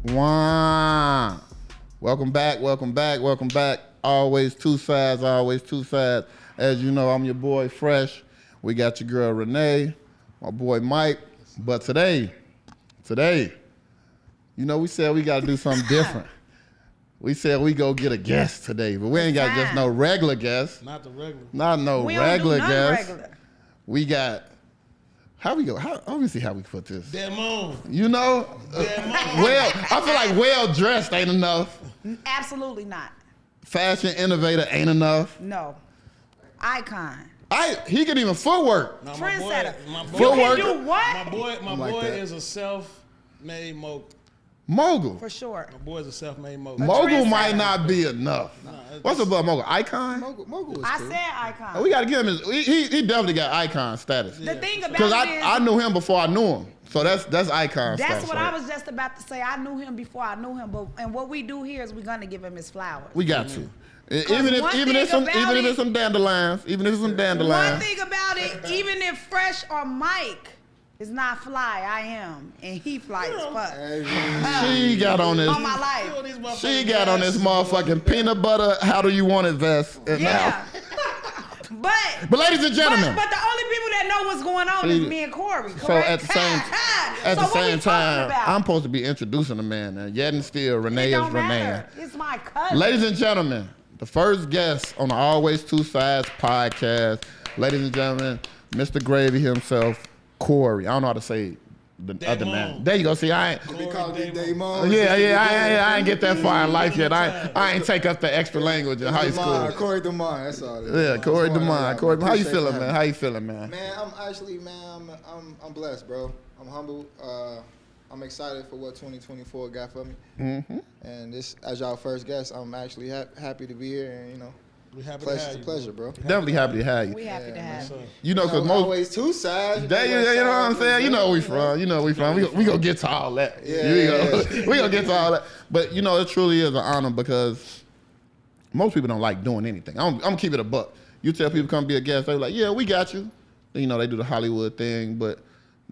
Wow. Welcome back. Always two sides. As you know, I'm your boy Fresh. We got your girl Renee, my boy Mike. But today, you know, we said we got to do something different. We said we go get a guest today, but we ain't got just no regular guest. Not the regular. Not no regular guest. We got. How we go? Let me see how we put this. Damn on. You know, well, I feel like well dressed ain't enough. Absolutely not. Fashion innovator ain't enough. No. Icon. He can even footwork. No, Trendsetter. Footwork. You can do what? My boy is a self-made mogul. For sure. My boy is a self-made mogul. Mogul might not be enough. What's above mogul? Icon? Mogul is I cool. said icon. We got to give him his. He definitely got icon status. The thing about Because it is, I knew him before I knew him. So that's icon status. that's what I was just about to say. I knew him before I knew him, and what we do here is we're gonna give him his flowers. We got to. Even if it's some dandelions. One thing about it, even if Fresh or Mike is not fly, I am, and he fly as fuck. She got on this. On my life. She got on this motherfucking peanut butter. How do you want it vest? And Yeah. But ladies and gentlemen. But the only people that know what's going on is me and Corey. Correct? So at the same time, I'm I'm supposed to be introducing the man. And yet and still, Renee is Renee. It's my cousin. Ladies and gentlemen, the first guest on the Always Two Sides podcast. Ladies and gentlemen, Mr. Greyví himself, Corey. I don't know how to say the other name. There you go. See, I ain't. We call it Damon. Yeah. I ain't get that far in life yet. I ain't take up the extra language in high school. Corey Demond, that's all. Yeah, Corey Demond. Corey, how you feeling, man? How you feeling, man? Man, I'm blessed, bro. I'm humble. I'm excited for what 2024 got for me. Mm-hmm. And this, as y'all first guest, I'm actually happy to be here, and you know. We happy Pleasure, to have you, pleasure, bro. Definitely happy to have you. We happy to have you. You know, because most Always Two Sides. you know what I'm saying? You know where we from. We gonna get to all that. Yeah. We gonna get to all that. But you know, it truly is an honor because most people don't like doing anything. I'm gonna keep it a buck. You tell people come be a guest, they're like, yeah, we got you. You know, they do the Hollywood thing, but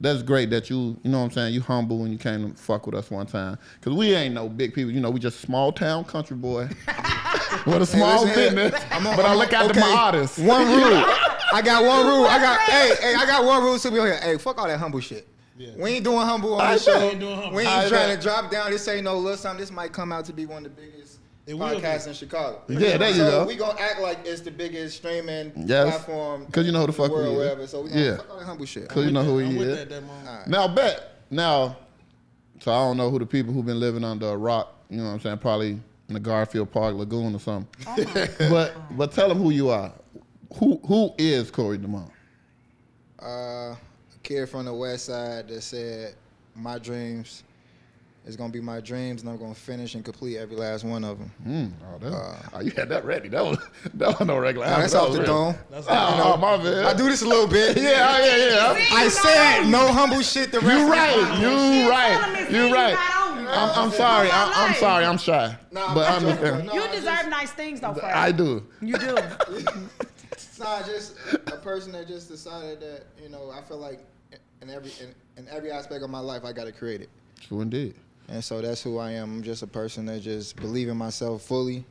that's great that you know what I'm saying, you humble and you came to fuck with us one time. Because we ain't no big people. You know, we just small town country boy with a small business. But I look out to my artists. One rule. I got one rule. I got one rule to be on here. Hey, fuck all that humble shit. Yeah. We ain't doing humble on this show. We ain't trying to drop down. This ain't no little something. This might come out to be one of the biggest podcasts in Chicago. Yeah, there you go. We gonna act like it's the biggest streaming platform. Because you know who the fuck we is. Whatever. So we gonna fuck all that humble shit. Because you know who he is. Now, so I don't know who the people who've been living under a rock, you know what I'm saying, probably in the Garfield Park Lagoon or something. But tell them who you are. Who is Corey Demond? A kid from the West Side that said, "My dreams is gonna be my dreams, and I'm gonna finish and complete every last one of them." You had that ready. That was no regular. That's off the dome. My bad. I do this a little bit. Yeah. I said no humble shit. The rest You right. I'm sorry. I'm shy. But I understand. You deserve nice things, though, Fred. I do. You do. Nah, just a person that just decided that, you know, I feel like in every aspect of my life I gotta create it. True indeed. And so that's who I am. I'm just a person that just believe in myself fully.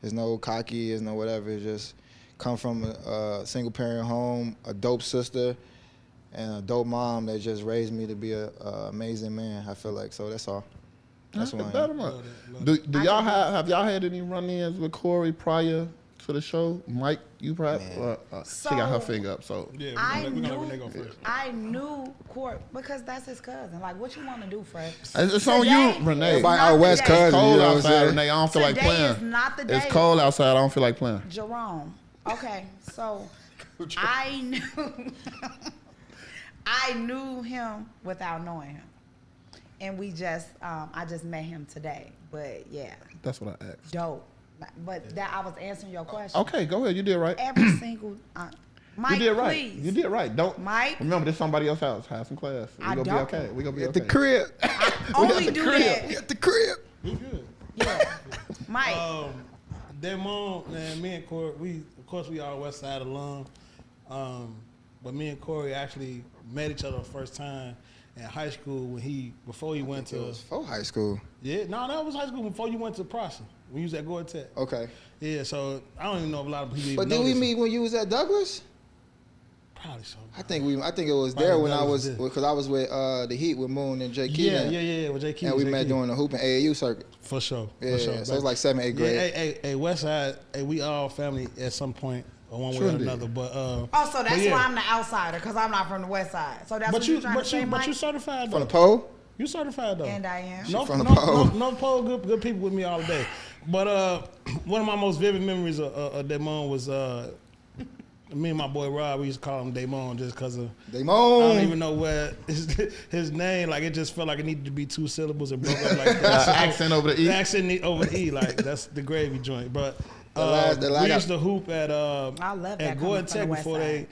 There's no cocky, there's no whatever. It's just come from a single parent home, a dope sister, and a dope mom that just raised me to be a amazing man, I feel like. So that's all. That's who I am. Do y'all have y'all had any run-ins with Corey prior to the show? Mike, you probably she got her finger up, so yeah, I knew Corey because that's his cousin. Like, what you want to do, Fred? It's on you, Renee. By our West cousin. It's cold you know outside, Renee. I don't feel like playing. Today is not the day. It's cold outside. I don't feel like playing. Jerome. Okay, so I knew him without knowing him, and we just I just met him today. But yeah, that's what I asked. Dope. But that I was answering your question. Okay, go ahead. You did right. Every single Mike, you did right. please. You did right. Don't Mike. Remember, this somebody else's house. Have some class. We gonna be okay. We gonna be okay. At the crib. Only do that. At the crib. We good. Yeah. Mike. Damon, man, me and Corey, of course we are West Side alum. But me and Corey actually met each other the first time in high school before he went to. It was for high school. Yeah, no, that was high school before you went to Prosser. When you was at Gordon Tech. Okay. Yeah, so I don't even know if a lot of people. But even did we know meet when you was at Douglas? Probably so. I think it was Probably there when I Douglas was did. because I was with the Heat with Moon and J. Key. Yeah, with J. Key. And we J. met Key. during the hooping AAU circuit. For sure. Yeah, for sure. so it's like 7th, 8th grade. Yeah, hey, Westside, we all family at some point, or one way or another. But Oh, so that's yeah. why I'm the outsider, because I'm not from the West Side. So that's But what you, you're trying to say, but Mike? you certified though. From the pole? You certified though. And I am. No, from the no, pole. no pole, good people with me all day. But one of my most vivid memories of Damon was me and my boy Rob. We used to call him Damon just because of. Damon. I don't even know where his name. Like it just felt like it needed to be 2 syllables and broke up like that. So, accent over the E. The accent over the E. Like that's the Greyví joint. But The we used to hoop at I love that at coming Gordon from Tech the West before Side.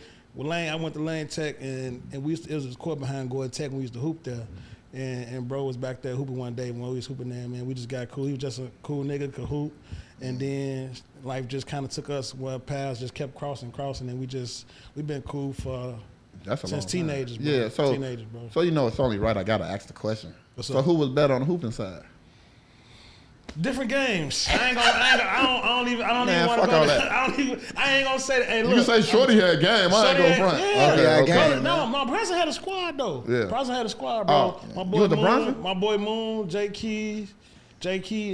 I went to Lane Tech and we used to, it was a court behind Gordon Tech and we used to hoop there. And bro was back there hooping one day when we was hooping there, man. We just got cool. He was just a cool nigga, could hoop. And then life just kind of took us where paths just kept crossing, and we've been cool for That's a since long teenagers, time. bro. Yeah, so Teenagers, bro. So you know it's only right I gotta ask the question. What's So up? who was better on the hooping side? Different games. I don't even Man, want to fuck go all there. that. I ain't gonna say that. Hey, You look. can say Shorty had game. I ain't Shorty go had- front. yeah. Okay, Yeah, okay. game. No, Bronson had a squad though. Yeah. Bronson had a squad, bro. Oh, My you boy was the Moon, Bronson? my boy Moon, J. Key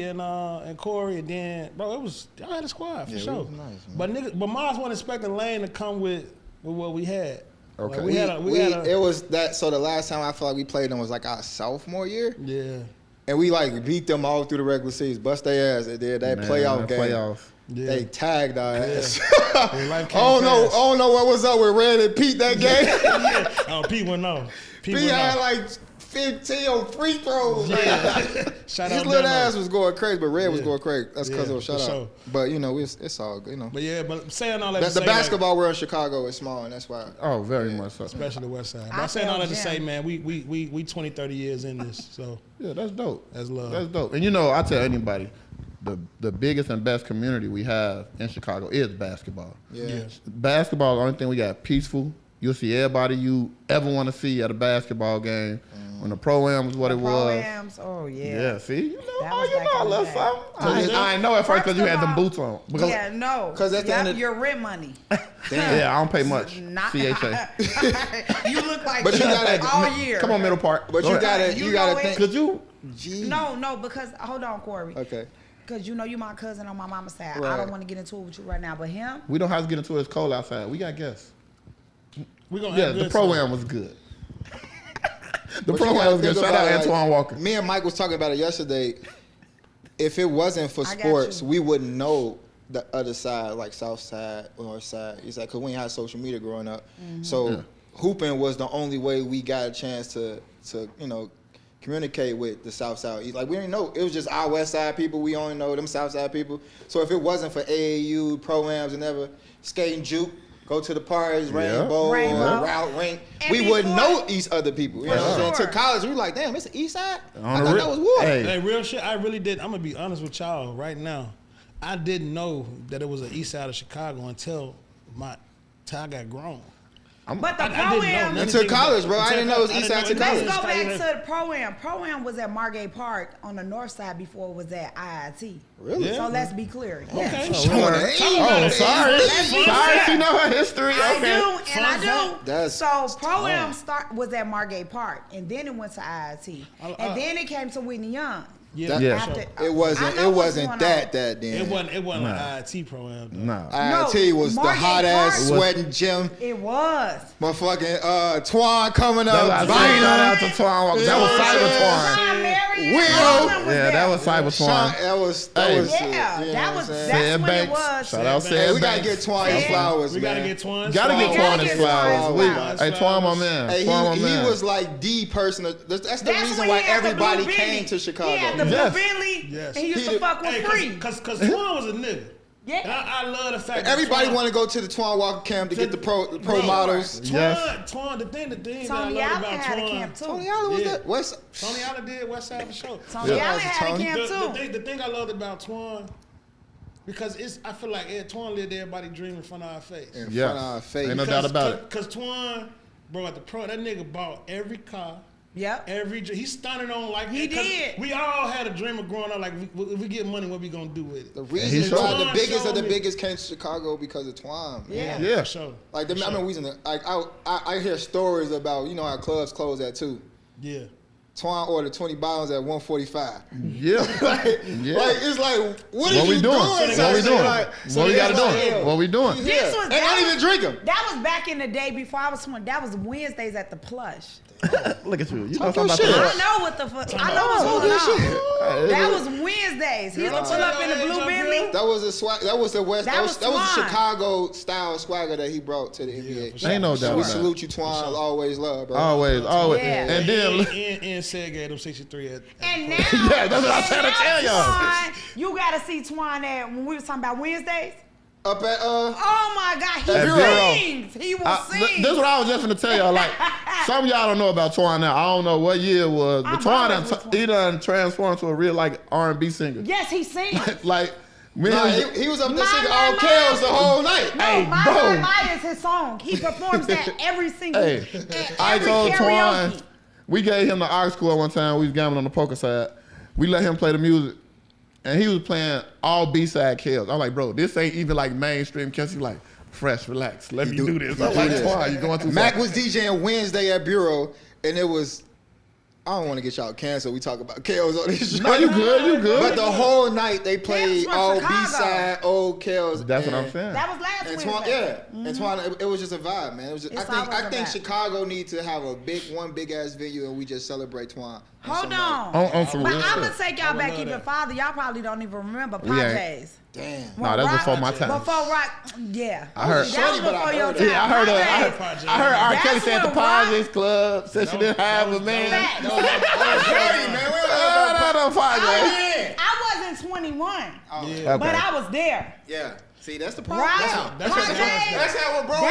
and Corey, and then bro, y'all had a squad for Yeah, we sure. was nice, man. But Mars wasn't expecting Lane to come with what we had. Okay. Like, we had a It was that. So the last time I feel like we played them was like our sophomore year, yeah. and we like beat them all through the regular season, bust their ass. They did that Man, playoff game. Playoff. Yeah. They tagged our ass. Yeah, life I came don't know. fast. I don't know what was up with Red and Pete that game. Yeah. Oh, Pete went off. Pete had like 15 on free throws. Yeah. Shout His out little Demo. ass was going crazy, but Red was Yeah. going crazy. That's because Yeah, of a shout for out. sure. But you know, it's all good. You know, But yeah, but saying all that, the to say, basketball world in Chicago is small, and that's why. Oh, very much so. especially the West Side. But I I'm saying all feel that to say, Jim. man, we 20, 30 years in this, so Yeah, that's dope. that's love. That's dope. And you know, I tell anybody, the biggest and best community we have in Chicago is basketball. Yeah. Yeah. Basketball is the only thing we got peaceful. You'll see everybody you ever want to see at a basketball game. When the pro-am was what it was. Pro-ams, oh yeah. Yeah, see, you know, That oh, was you back know a in the little day. something. I ain't know at first because you had them First of boots on. Because, Yeah, no. 'Cause at the end of- your rent money. yeah, I don't pay much. Not, CHA. you look like But you gotta- all year. Come on, Middle Park. But Go you ahead. You you gotta know think. it. Could you? Gee. No, because hold on, Corey. Okay. Because you know you my cousin on my mama's side. I Right. don't want to get into it with you right now, but him. We don't have to get into it. It's cold outside. We got guests. We gonna Yeah, have the good pro-am was good. The But you pro-am gotta was good. think Shout out about, Antoine Walker. Me and Mike was talking about it yesterday. If it wasn't for I got sports, you. we wouldn't know the other side, like South Side, North Side. It's like because we ain't had social media growing up. Mm-hmm. So Yeah. hooping was the only way we got a chance to communicate with the South Side. Like we didn't know. It was just our West Side people. We only know them South Side people. So if it wasn't for AAU programs and ever skating juke. Go to the parties, Rainbow, Rainbow. or Route Rink. And We wouldn't before- know East other people. You know For what I'm saying? sure. To college, we were like, damn, it's the East Side? On I the thought real- that was Wood. Hey. Hey, real shit. I really did. I'm gonna be honest with y'all right now. I didn't know that it was an East Side of Chicago until I got grown. But the I didn't know pro-am. nothing. Until college, bro. I Until didn't know it was I East didn't Side to know college. Let's go back anything. to the pro-am. Pro-am was at Margate Park on the north side before it was at IIT. Really? Yeah. So let's be clear. Okay. Yes. Showing Word. the age. Oh, sorry. Let's be Sorry, fair. she know her history. I Okay. do, and I Fun do. fact. That's So pro-am was at Margate Park, and then it went to IIT, I- and then it came to Whitney Young. Yeah, Yeah. for sure. After- It I wasn't. know It what's wasn't going that on. that then. It wasn't Nah. an IIT program. Though. Nah. IIT was the Margate hot ass Park- sweating gym. It was. Motherfucking Twan coming That's up. why I said shout out Bynum. to Twan Walker. That was Yeah. Cyber Twan. Sean Marion Will. Holland was Yeah, there. that was Cyber Sean, Twan. that was Hey. shit, Yeah, you know that what was I'm saying? that's Sam when it Banks. was. Shout out Sam Sam Hey, we gotta Banks. get Twan his Yeah. flowers, We gotta man. get Twan. Gotta get We Twan gotta his get flowers. Twan We- his flowers. Hey, Twan, my man. Hey, Twan, my he man. was like the person. That's the That's reason when why he had the everybody blue came Bentley. to Chicago. He had the blue Yes. Bentley, Yes. and he used He to did- fuck with Hey, free. cause Twan was a nigga. Yeah. And I love the fact Everybody that Twan, want to go to the Twan Walker camp to get the pro Bro, models. Yes. Twan, the thing Tony that I love Allen about had a Twan. camp too. Tony Allen was Yeah. that? West. Tony Allen did West Side for sure. Tony Yeah. Allen had a Tony. camp too. The thing I loved about Twan, because I feel like Twan lived everybody dream in front of our face. In Yes. front of our face. Ain't no doubt about it. Cause Twan, bro, at the pro, that nigga bought every car Yep. He's stunning on like He did. We all had a dream of growing up. Like, if we get money, what we gonna do with it? The reason why the Twan biggest of the showed me. biggest came to Chicago because of Twan. Man. Yeah. For sure. Like, I remember we was in the, like, I hear stories about, you know how clubs close at 2. Yeah. Twan ordered 20 bottles at 1:45. Yeah. like, Yeah. like, it's like, what What are we you doing? doing? What we doing? Like, What we gotta it's do? What we doing? Yeah. This was- And I don't even drink them. That was back in the day before I was 20. That was Wednesdays at the Plush. Look at you. You Talk know your something shit. about I know what the fuck. I know what's going on. That was Wednesdays. He used to pull up in the blue Bentley. That was a swag. That was the West. That That was was the Twan. Chicago style swagger that he brought to the NBA. for sure. Ain't no doubt We about it. salute you, Twan. Always love, bro. Always. Yeah. And then, And said gave him 63 at And now, yeah, that's what I'm trying to tell y'all. Twan, you gotta see Twan at when we was talking about Wednesdays. Up at Oh my God, he At Zero. sings. He will sing. this is what I was just gonna tell y'all. Like, some of y'all don't know about Twan now. I don't know what year it was, but I'm Twan always with he done transformed to a real like R&B singer. Yes, he sings. Like, when nah, he was- he was up there My, singing my, all my. chaos the whole night. No, Hey, My bro. My is his song. He performs that every single. Hey, at I every told karaoke. Twan, we gave him the aux score one time. We was gambling on the poker side. We let him play the music, and he was playing all B-side kills. I'm like, bro, this ain't even like mainstream. Cause he like, fresh, relax, let me do this. I'm like, Twan, you going too Mac far. was DJing Wednesday at Bureau, and it was. I don't want to get y'all canceled. We talk about KOs on this show. No, you good, you good. But the whole night they played from all Chicago. B-side, old KOs. That's what and- I'm saying. That was last And Wednesday. Twan, yeah, and Twan, it was just a vibe, man. It was just, It's I always a think vibe. Chicago needs to have one big ass venue, and we just celebrate Twan. Hold on. On some But real I'm gonna shit. take I y'all would back love even that. farther. Y'all probably don't even remember We ain't. Pajays. Damn. No, that's before my time. Before Rock, yeah. I heard- That Shorty, was but I before your heard time. it. Yeah, I heard Pajays. I heard R. That's Kelly said at the when Rock- Padres Club said she didn't have a man. Facts. Shorty, man. We don't No, Padres. I wasn't 21, Yeah. but I was there. Yeah. See, that's the problem. Right? Now. That's what- Pajays. That's how we're bro.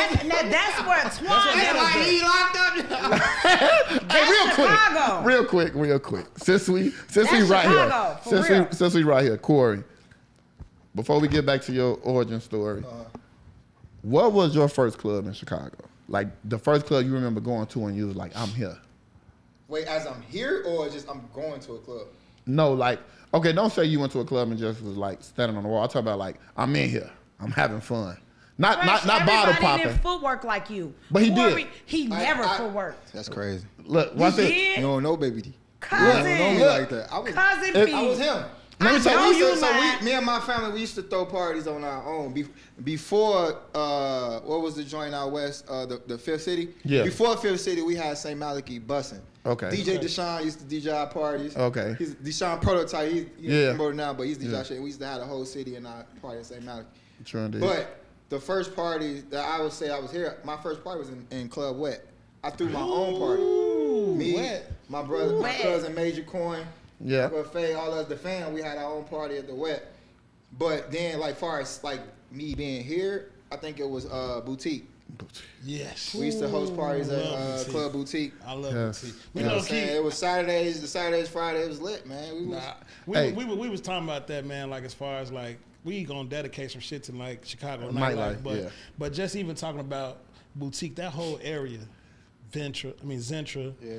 That's where Twan is. he locked up. Hey, real Chicago. quick, real quick. Since we That's right Chicago, for here, real. since we right here, Corey. Before we get back to your origin story, what was your first club in Chicago? Like the first club you remember going to, and you was like, "I'm here." Wait, as I'm here, or just I'm going to a club? No, like, okay, don't say you went to a club and just was like standing on the wall. I talk about like, I'm in here, I'm having fun. Not bottle Everybody popping. didn't footwork like you. But he Corey, did. He never I- footworked. That's crazy. Look, one He thing. did. You don't know, baby D. Cousin. You don't know me like that. Cousin If- P. I was him. Let me I tell know you. you lied. Me and my family, we used to throw parties on our own. Before, what was the joint out west? The Fifth City? Yeah. Before Fifth City, we had St. Malachy bussing. Okay. DJ Deshaun used to DJ our parties. Okay. He's Deshaun Prototype. He's Yeah. promoted now, but he's DJ Yeah. shit. We used to have the whole city in our party at St. Malachy. Sure indeed. But the first party that I would say I was here, my first party was in Club Wet. I threw my own party. Me, Wet. my brother, my Wet. cousin Major Coin, Yeah. but Faye, all us, the fam, we had our own party at the Wet. But then, like, far as like me being here, I think it was Boutique. Yes. We used to host parties at Love Boutique. Club Boutique. I love Yes. boutique. You know what I'm saying? It was Saturdays, Friday, it was lit, man. We was, Hey. We was talking about that, man. Like as far as like we gonna dedicate some shit to like Chicago Nightlife, nightlife, but yeah. but just even talking about boutique, that whole area, Zentra, yeah.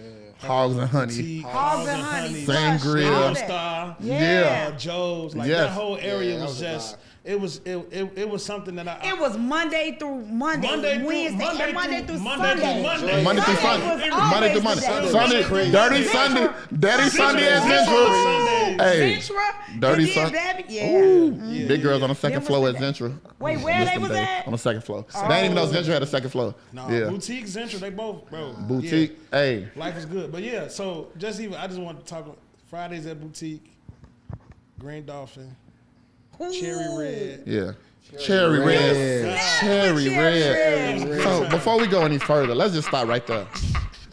Hogs and honey. Boutique, Hogs and honey. Sangria. Slush, all All that. Star, Yeah. Joe's, like Yes. that whole area Yeah, that was was a just. vibe. It was something that I. It was Monday through Monday, Wednesday, and Monday through Sunday. Monday. Monday through Sunday Sunday. was Monday through always Monday. the day. Sunday, Crazy. Dirty Sunday. Dirty Sunday at Zentra. Hey, Zentra, Dirty and then Sun- Baby, yeah. Yeah, big girls on the Them second was floor the at day. Zentra. Wait, where Missed they them was days. at? On the second floor. They didn't even know Zentra had a second floor. No, Yeah. boutique, Zentra, they both, bro. Boutique. Hey. Yeah, life is good, but yeah. So I just want to talk Fridays at boutique, Green Dolphin, Cherry Red. Yeah. Cherry red. Yeah. Cherry red. red. So before we go any further, let's just stop right there.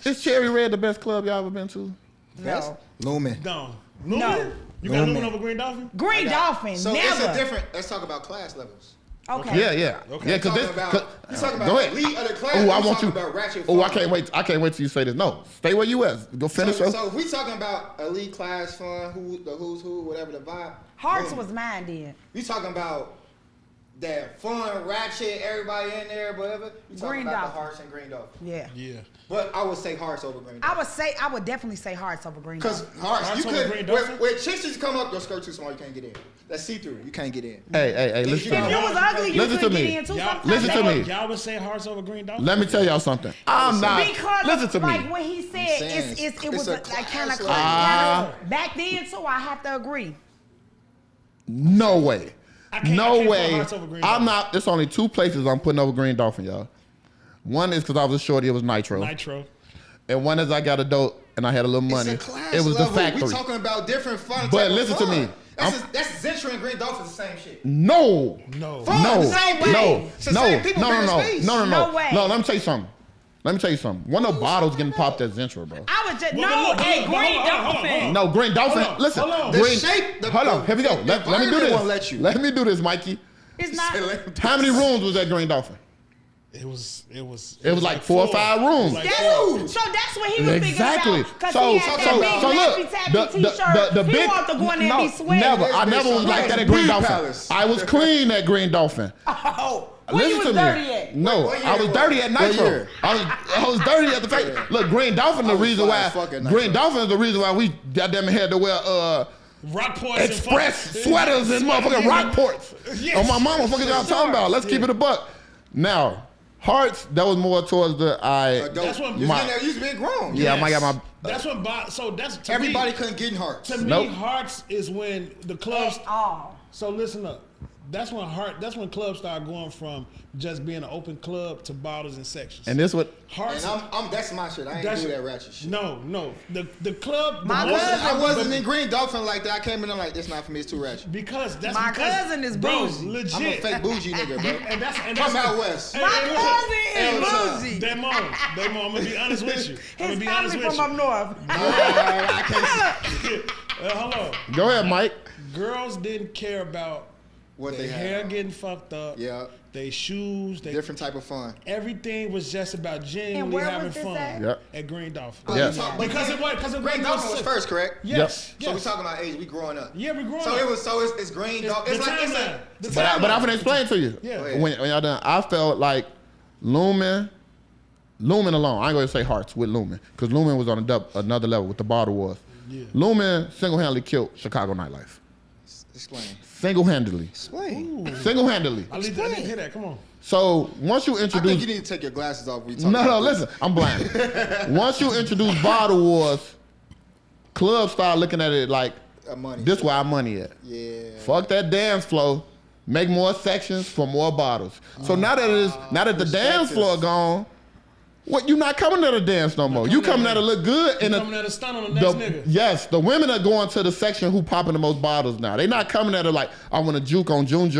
Is Cherry Red the best club y'all ever been to? No. Lumen. No. No. You got Lumen over Green Dolphin? Green Dolphin, So never. it's a different, let's talk about class levels. Okay. Yeah, yeah. Okay. Yeah, cause this. You talking about Go ahead. elite of the class. Oh, or I you want talking you. about ratchet Oh, I fun? can't wait. I can't wait till you say this. No, stay where you at. Go finish. So if we talking about elite class fun, the who's who, whatever the vibe. Hearts boom. was mine then. You talking about that fun, ratchet, everybody in there, whatever. You talking Green about Dolphin. the Hearts and Green Dolphin. Yeah. Yeah. But I would say Hearts over Green Dolphin. I would definitely say Hearts over Green Because Dolphin. Hearts, you over Green could, Dolphin? when chicks just come up, your skirt too small, you can't get in. That's see-through, you can't get in. Hey, listen to If me. it was ugly, you Listen could to get me. in too. Y'all- Sometimes Listen to me. Y'all would say Hearts over Green Dolphin? Let me tell y'all something. I'm not. Because Listen to like me. when he said saying, it was it's a like kind of class back then too. I have to agree. No way. I can't No put way. Hearts over Green I'm Dolphin. not. There's only two places I'm putting over Green Dolphin, y'all. One is because I was a shorty. It was Nitro. Nitro. And one is I got a dope and I had a little money. It's a class It was level. the factory. We talking about different fun. But type of listen to fun. me. That's Zentra and Green Dolphin, the same shit. No. No. Fun, No. the same people. No. It's the No. same people, No. bigger No. space. No. No way. No. Let me tell you something. One of the bottles getting popped at Zentra, bro. I was just Well, look, Green hold on. Dolphin. No, Green Dolphin. Hold on, Listen, hold on. The Green. shape, the- Hold on. Here we go. the Let me do environment this. won't let you. Let me do this, Mikey. It's not. How many rooms was that Green Dolphin? It was like 4 or 5 rooms. It was like That's four. so that's what he was exactly. thinking about. Because So he had that big Laffy Taffy t-shirt. the he big wanted to go in there and be sweaty. never. I This never bitch was like that at on Green Weed Dolphin. Palace. I was clean at Green Dolphin. Oh, when you Listen was to dirty me. at? No, What year I was was dirty it? at What Nitro. year? I was dirty at the factory. Yeah. Look, Green Dolphin the I was reason fly why as fuck at Nitro. Green Dolphin is the reason why we goddamn had to wear Rockports express and sweaters and motherfucking Rockports. Yes. On my mama, fucking y'all talking about. Let's keep it a buck. Now, Hearts, that was more towards the That's what- You my, used to be grown. yeah, I might got my. That's when. So that's to Everybody me, couldn't get in Hearts. To me, Nope. Hearts is when the clubs. Oh. So listen up. That's when clubs start going from just being an open club to bottles and sections. And this what Hearts. And that's my shit. I ain't do that ratchet shit. No. The club. My the most- cousin- I wasn't in Green Dolphin like that. I came in there like, this not for me. It's too ratchet. Because that's My because, cousin is bro, bougie. legit. I'm a fake bougie nigga, bro. And that's Come out west. My cousin is bougie. Demo, I'm gonna be honest with you. I'm His gonna be honest family with from you. up north. I can't Hold on. Go ahead, Mike. Girls didn't care about what their they hair have. getting fucked up. Yeah. Their shoes. Different type of fun. Everything was just about And genuinely where having was this fun at? Yep. at Green Dolphin. Yeah. Because it Green wasn't Dolphin was first, correct? Yes. So we yes. talking about age. We growing up. Yeah, we growing So up. it's Green It's Dolphin. It's the like it's timeline. a. The But I'm timeline. gonna explain to you. Yeah. Go ahead. When y'all done, I felt like Lumen alone. I ain't gonna say Hearts with Lumen because Lumen was on another level with the bottle was. Yeah. Lumen single-handedly killed Chicago nightlife. Explain. Single-handedly. Explain. Single-handedly. I didn't hear that. Come on. So once you I think introduce, you need to take your glasses off. When you talk no, about this. listen, I'm blind. Once you introduce bottle wars, clubs start looking at it like Money. this where our money at. Yeah. Fuck that dance floor. Make more sections for more bottles. So now that the dance floor gone, what you not coming to the dance no more. You coming there to look good and Coming at a stun on the next nigga. yes, the women are going to the section who popping the most bottles now. They not coming at it like I want to juke on June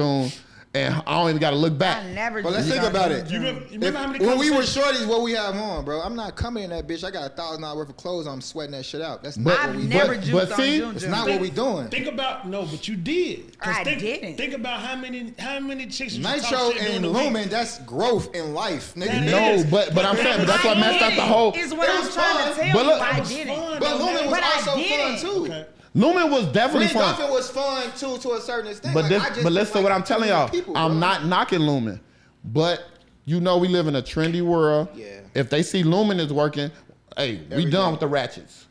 and I don't even got to look back. I never. But let's did think that. about it. You remember how many When we were conversations- shorties, what we have on, bro? I'm not coming in that bitch. I got $1,000 worth of clothes. I'm sweating that shit out. That's not But- what we never do. juked on see, June It's June. not what we doing. Think about but you did. 'Cause I think, didn't. Think about how many chicks you Nitro talk shit during and the week. Lumen, that's growth in life, nigga. That No, is. but I'm saying, but that's what messed up the whole. Is what It I'm was trying fun. to tell But you. look, I It was didn't. fun, But though, Lumen man. was But I also fun didn't. too. Okay. Lumen was definitely Green fun. Dolphin was fun too, to a certain extent. But Like, this, I just but listen to didn't what like I'm telling too many y'all. people, I'm bro. not knocking Lumen, but you know we live in a trendy world. Yeah. If they see Lumen is working, hey, we Everything. done with the ratchets.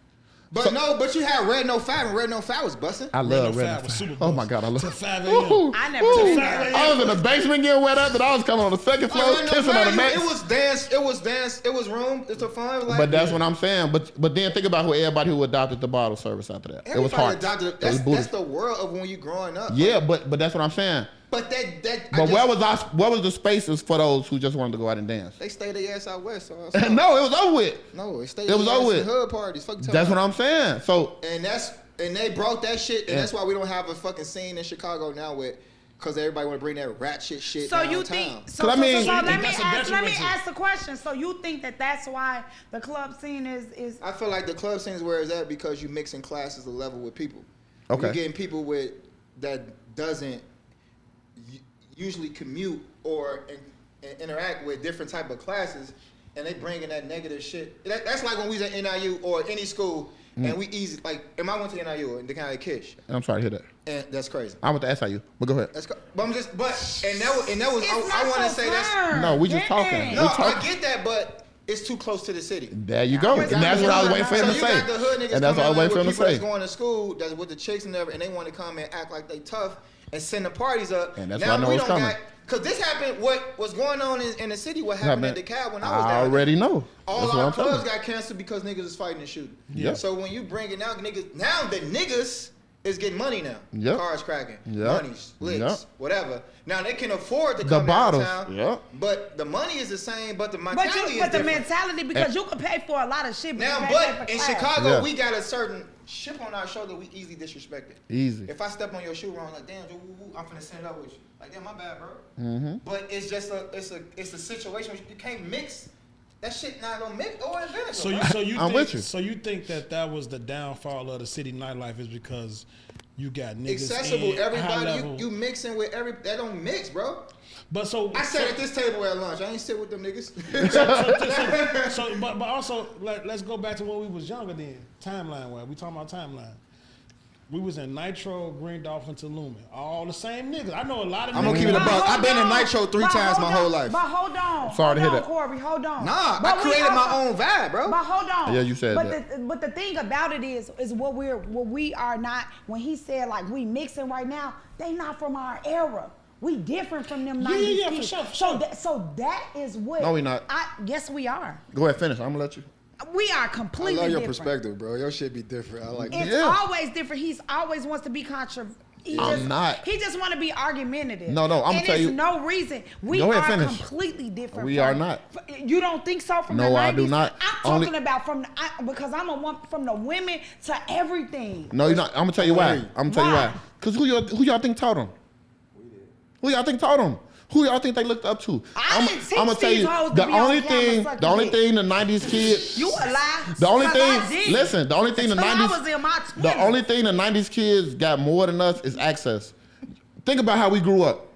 But but you had Red No Fat, and Red No Fat was busting. I Red love No Red. Fat No was Fat. super Oh my bust. God, I love. Till 5 a.m. Woo, I never woo. did that. I was in the basement getting wet up, and I was coming on the second floor, Red No kissing Fat, on the next. It was dance. It was room. It's a fun. Like, But that's what I'm saying. But then think about everybody who adopted the bottle service after that. It was everybody hard. adopted. It was bougie. That's the world of when you growing up. Yeah, but that's what I'm saying. But that. But where was the spaces for those who just wanted to go out and dance? They stayed their ass out west. So No, it was over with. no, they stayed. It was their ass over in with. hood parties. Fuck you talking That's what about. I'm saying. So And they brought that shit, and Yeah. that's why we don't have a fucking scene in Chicago now with, because everybody want to bring that rat shit So downtown. you think? So, But I mean- so So you let think me that's a ask. Let me detriment? ask the question. So you think that that's why the club scene is? I feel like the club scene is where it's at because you mixing classes of level with people. When Okay. You're getting people with that doesn't usually commute or interact with different type of classes, and they bringing that negative shit. That's like when we was at NIU or any school, and we easy. Like, and I went to NIU and they kind of Kish. I'm sorry to hear that. And that's crazy. I went to SIU, but go ahead. But I'm just, and that was. I want to say that's. No, we just talking. No, I get that, but. It's too close to the city. There you go. And that's what I was waiting for him to say. So you got the hood niggas and that's what I was waiting for him to say. That's going to school, that's with the chicks and everything, and they want to come and act like they tough and send the parties up. And that's why I know it's coming. Because this happened, what was going on in the city, what happened at DeKalb when I was there. I already know. All our clubs got canceled because niggas is fighting and shooting. Yeah. So when you bring it out, niggas, now the niggas is getting money now. Yep. Cars cracking, Yep. money, licks, Yep. whatever. Now they can afford to The come bottles. downtown. Yep. But the money is the same, but the mentality is But the different. mentality, because you can pay for a lot of shit. Now, you can't but pay in for class. Chicago, Yeah. we got a certain chip on our shoulder we easily disrespected. Easy. If I step on your shoe wrong, like, damn, I'm finna send it up with you. Like, damn, my bad, bro. Mm-hmm. But it's just it's a situation you can't mix. That shit not gonna mix oil and vinegar. So bro. you I'm think, with you. So you think that was the downfall of the city nightlife is because you got niggas accessible, in high everybody. level. You mixing with that don't mix, bro. But so I sat at this table at lunch. I ain't sit with them niggas. but also let's go back to when we was younger. Then timeline wise, we talking about timeline. We was in Nitro, Green Dolphin, Tulum. All the same niggas. I know a lot of. I'm niggas. gonna keep it a buck. I've been in on. Nitro 3 But times my hold whole on. life. But hold on. Sorry to hear hold that. on, Corey, hold on. Nah, But I we created my also- own vibe, bro. But hold on. Yeah, you said but that. But the thing about it is what we are not. When he said like we mixing right now, they not from our era. We different from them 90s yeah, kids. for sure. So that is what. No, we not. Yes, we are. Go ahead, finish. I'm gonna let you. We are I completely love your different. perspective, bro. Your shit be different. I like It's that. Yeah. always different. He's always wants to be I'm not. He just want to be argumentative. No, I'm gonna tell you. And no reason. We Go ahead, are finish. completely different. We are not. You don't think so? From No, the 90s? I do not. I'm Only- talking about because I'm a one from the women to everything. No, you're not. I'm gonna tell you why. Why? I'm gonna tell you Why? why. Cause who y'all think taught them? We did. Who y'all think taught them? Who y'all think they looked up to? I didn't teach I'ma tell these you hoes to the be on only camera thing, sucking the only dick. thing the '90s kids. You a lie. The only 'Cause I thing, did. listen, the only thing the Until I 90s, was in my the 20s. only thing the 90s kids got more than us is access. Think about how we grew up.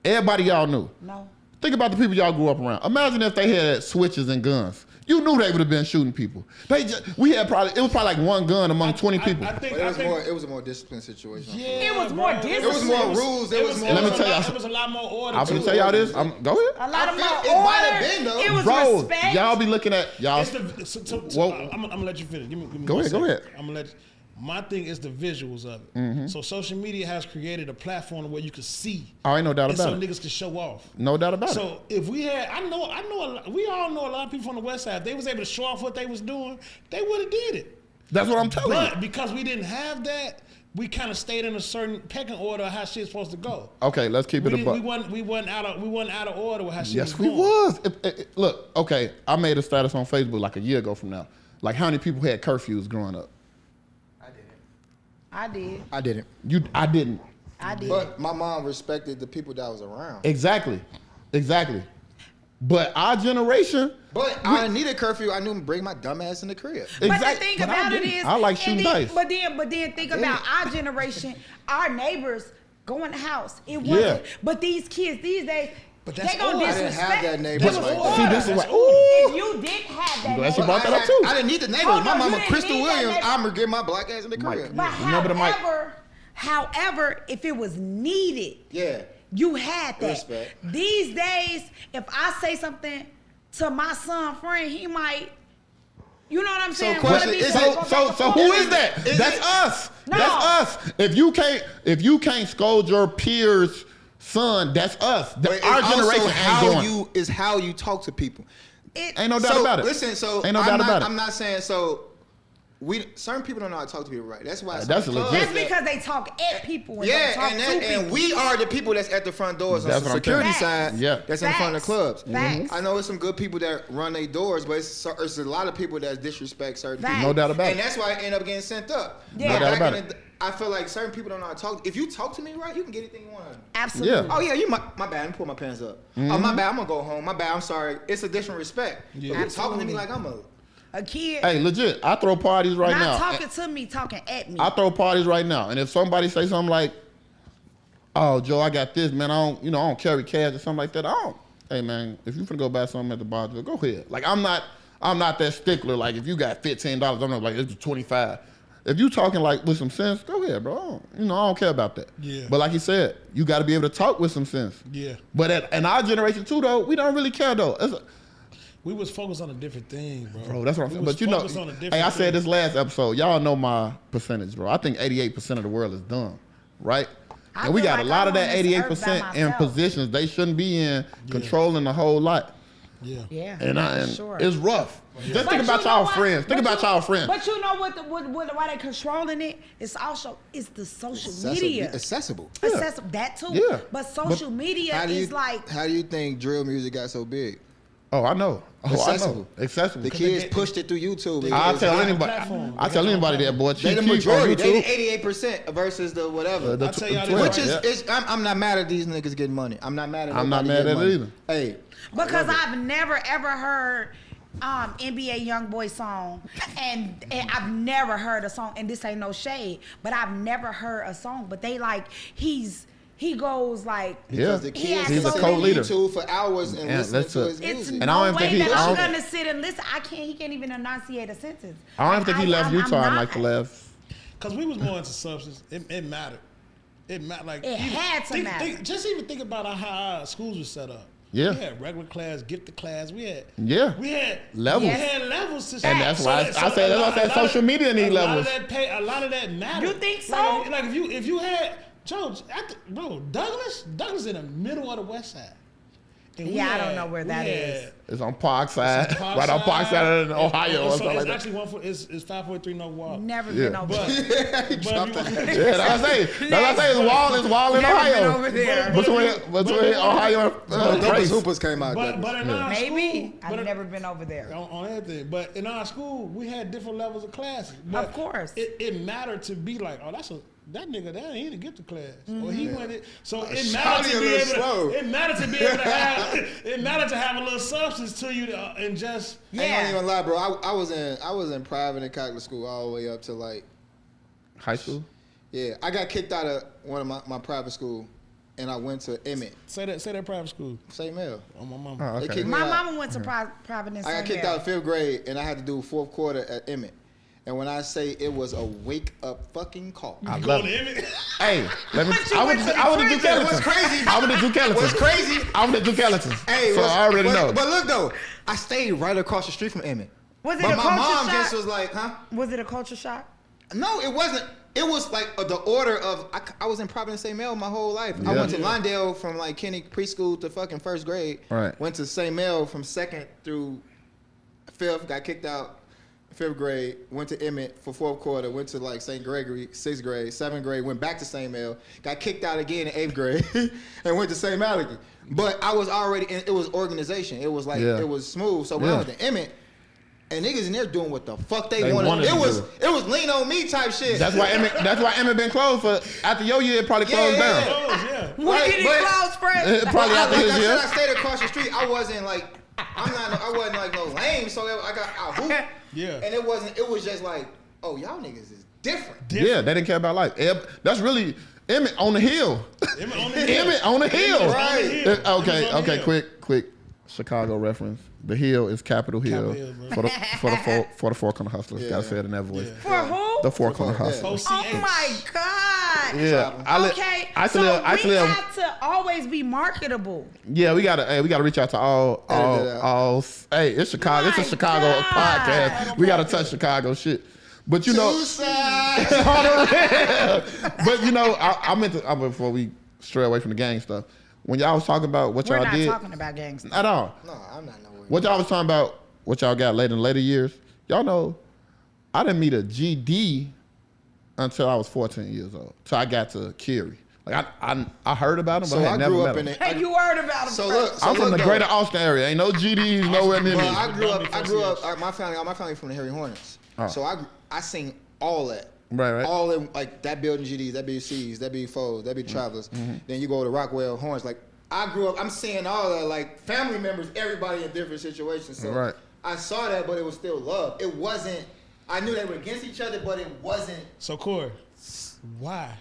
Everybody y'all knew. No. Think about the people y'all grew up around. Imagine if they had switches and guns. You knew they would have been shooting people. It was probably like one gun among 20 people. I think, But it was a more disciplined situation. Yeah, It was bro. more It was more rules. It was more. Let me tell y'all It was a lot more order. I'm to gonna it. tell y'all this. Go ahead. A lot of feel more it might have order. been, though. It was Bro, respect. y'all be looking at y'all. It's the, Whoa. I'm gonna let you finish. Give me Go one ahead, go second. ahead. I'm gonna let you. My thing is the visuals of it. Mm-hmm. So social media has created a platform where you can see. Oh, ain't no doubt and so about it. niggas can show off. No doubt about it. So if we had, we all know a lot of people from the West Side. If they was able to show off what they was doing, they would have did it. That's what I'm telling But you. because we didn't have that, we kind of stayed in a certain pecking order of how shit's supposed to go. Okay, let's keep it a buck. We wasn't out of order with how shit Yes, was we going. was. Look, okay, I made a status on Facebook like a year ago from now. Like how many people had curfews growing up? I did. I didn't. I didn't. I did. But my mom respected the people that was around. Exactly. But our generation. But I needed curfew. I knew to bring my dumb ass in the crib. But the exact- thing but I about it didn't. is, I like and shooting then- dice. But then think about our generation, our neighbors go in the house. It wasn't. Yeah. But these kids these days, But that's they gonna order. I didn't disrespect. have that neighbor It was like that. order. See, this is what. That's If Ooh. you didn't have that, Glad she neighbor, brought that up too. I didn't need the neighbors. Hold My on, mama, you didn't Crystal need that Williams, neighbor. I'm gonna get my black ass in the crib. but Remember the mic? however, if it was needed, Yeah. you had that. Respect. These days, if I say something to my son friend, he might. You know what I'm saying? question, Wanna be is so- it- So who is that? Is That's it- us. No. That's us. If you can't scold your peers' son, that's us. But Our it's generation also ain't how going. how you talk to people. Ain't no doubt about it. Listen, Ain't no doubt about it. I'm not saying so. Certain people don't know how to talk to people right. That's why. That's some legit. clubs That's because they talk at people and Yeah, don't talk and to people. and we are the people that's at the front doors on That's the what I'm security saying. side. Yeah. That's in front of the clubs. Facts. I know it's some good people that run their doors, but it's a lot of people that disrespect certain Facts. people. No doubt about And it. that's why I end up getting sent up. Yeah. No doubt Back about in the- I feel like certain people don't know how to talk. If you talk to me right, you can get anything you want. Absolutely. Yeah. Oh yeah, you my bad. Let me pull my pants up. Oh my bad. I'm gonna go home. My bad. I'm sorry. It's a different respect. Yeah. But you talking to Absolutely. me like I'm a. A kid Hey, legit. I throw parties right not now. talking to me, talking at me. I throw parties right now, and if somebody say something like, "Oh, Joe, I got this, man. I don't carry cash or something like that." I don't. Hey, man, if you finna go buy something at the bar, Joe, go ahead. Like I'm not I'm not that stickler. Like if you got $15, I'm not like it's $25. If you talking like with some sense, go ahead, bro. I don't care about that. Yeah. But like you said, you got to be able to talk with some sense. Yeah. But in our generation too, though, we don't really care though. We was focused on a different thing, bro. Bro, that's what I'm saying. But On a different hey, I thing. said this last episode. Y'all know my percentage, bro. I think 88% of the world is dumb, right? And we feel got like a lot I'm of on that this earth by 88% in myself. positions they shouldn't be in, controlling the whole lot. Yeah. Yeah. And sure. it's rough. Just But think about you know y'all what? friends. Think But about you- y'all friends. But you know why they controlling it? It's the social media. Accessible. Accessible, that too. Yeah. But social media How do you is like how do you think drill music got so big? Oh, I know. Oh, Accessible. I know. Accessible. The kids pushed it through YouTube. I'll It's tell hot. anybody. platform. I tell anybody that, boy. They the Chief Keef on majority. They YouTube. the 88% versus the whatever. The I'll tell y'all 12, this, Which right? is, I'm not mad at these niggas getting money. I'm not mad at I'm not nobody mad getting at it money. either. Hey, because I've never ever heard NBA YoungBoy song, and I've never heard a song. And this ain't no shade, but I've never heard a song. But they like he goes like because Yeah. the He kids has can He's a so sit many- on co-leader. YouTube for hours and Yeah, listen that's to a- his it's music. And I no don't even think way he- that I I'm don't- gonna sit and listen. He can't even enunciate a sentence. I don't even think he left I'm Utah in not. like the last. Because we was more into substance. It mattered. It mattered. Like, It had to matter. Just even think about how our schools were set up. Yeah. We had regular class, gifted class. We had Levels. We had levels to And that's why I said social media need levels. A lot of that mattered. You think so? Like if you had Joe, bro, Douglas in the middle of the West Side. And Yeah, I don't know where that is. It's on Parkside, It's right on Parkside in Ohio or So something it's like that. actually it's 543 North Wall. Never Yeah. been over But, there. but if you- Yeah, that's what I say. It's wall in Never been Ohio. over there. Between Ohio and Dopest Grace. Hoopers came out. but in our Maybe school, I've never been over there. on everything. But in our school, we had different levels of classes. But Of course. it mattered to be like, oh, that nigga, that ain't even get to class, or he Mm-hmm. went it. So it Shawty mattered to a be little able slow. to. It mattered to be able to have. It mattered to have a little substance to you and just. I ain't Yeah. even lie, bro. I was in private and Catholic school all the way up to like, High school? yeah. I got kicked out of one of my private school, and I went to Emmett, Say that private school. St. Mel. Oh my mama. Oh, They okay. kicked me My out. mama went to private in I got St. kicked Mary. out of 5th grade, and I had to do fourth quarter at Emmett. And when I say it was a wake up fucking call. I Going love to it. Emmett. Hey, let me. But you I went went to the to Duke prison. Ellington. What's crazy? I went to Duke Ellington. What's crazy? I went to Duke Ellington. Hey, so I already but, know. But look though, I stayed right across the street from Emmett. Was it But a my culture mom shock? just was like, huh? Was it a culture shock? No, it wasn't. It was like the order of, I was in Providence St. Mel my whole life. I Yeah. went to Lawndale from like Kenny preschool to fucking 1st grade. Right. Went to St. Mel from 2nd through 5th, got kicked out 5th grade, went to Emmett for 4th quarter, went to like St. Gregory, 6th grade, 7th grade, went back to St. Mel, got kicked out again in 8th grade, and went to St. Malachy. But I was already it was organization. It was like, Yeah. it was smooth. So when I Yeah. went to Emmett, and niggas in there doing what the fuck they They wanted. wanted It to was do. it was lean on me type shit. That's why Emmett been closed for after your year. It probably closed Yeah, down. yeah. Oh yeah. When Right, did it but- close, Fred? It probably Like after his I year. said, I stayed across the street. I wasn't like I wasn't like no lame. So I got out hoop. Yeah. And it was just like, oh, y'all niggas is different. Yeah, they didn't care about life. That's really Emmett on the hill. Emmett on the hill. Emmett on the hill. Emmett on the Right. hill. Okay, Emmett on the okay, hill. quick Chicago reference. The hill is Capitol Hill Capitol Hill, bro. for the Four Corner Hustlers. Yeah. Gotta say it in that voice. Yeah. For who? The Four Corner Yeah. Hustlers. Oh my God. Yeah, Okay, actually, so we have to always be marketable. yeah, we gotta reach out to all. Hey, it's Chicago. It's a My Chicago God. podcast. We gotta touch Chicago shit. But you know, Two sides. but you know, I meant to. Before we stray away from the gang stuff, when y'all was talking about what We're y'all not did, talking about gangsters. at all. No, I'm not nowhere. What y'all was talking about, what y'all got later in later years, y'all know, I didn't meet a GD until I was 14 years old. So I got to Curie. Like I heard about him, but So I I had never grew met up him. in it. Hey, you heard about him So first. look, I'm from the though. greater Austin area. Ain't no GDs nowhere near Well, me. I grew up. Association. My family from the Harry Hornets. Oh. So I seen all that. Right. All in like that building GDs, that be C's, that be Foes, that be Travelers. Then you go to Rockwell Horns. Like I grew up, I'm seeing all that. Like family members, everybody in different situations. So Right. I saw that, but it was still love. It wasn't. I knew they were against each other, but it wasn't. So Corey, why?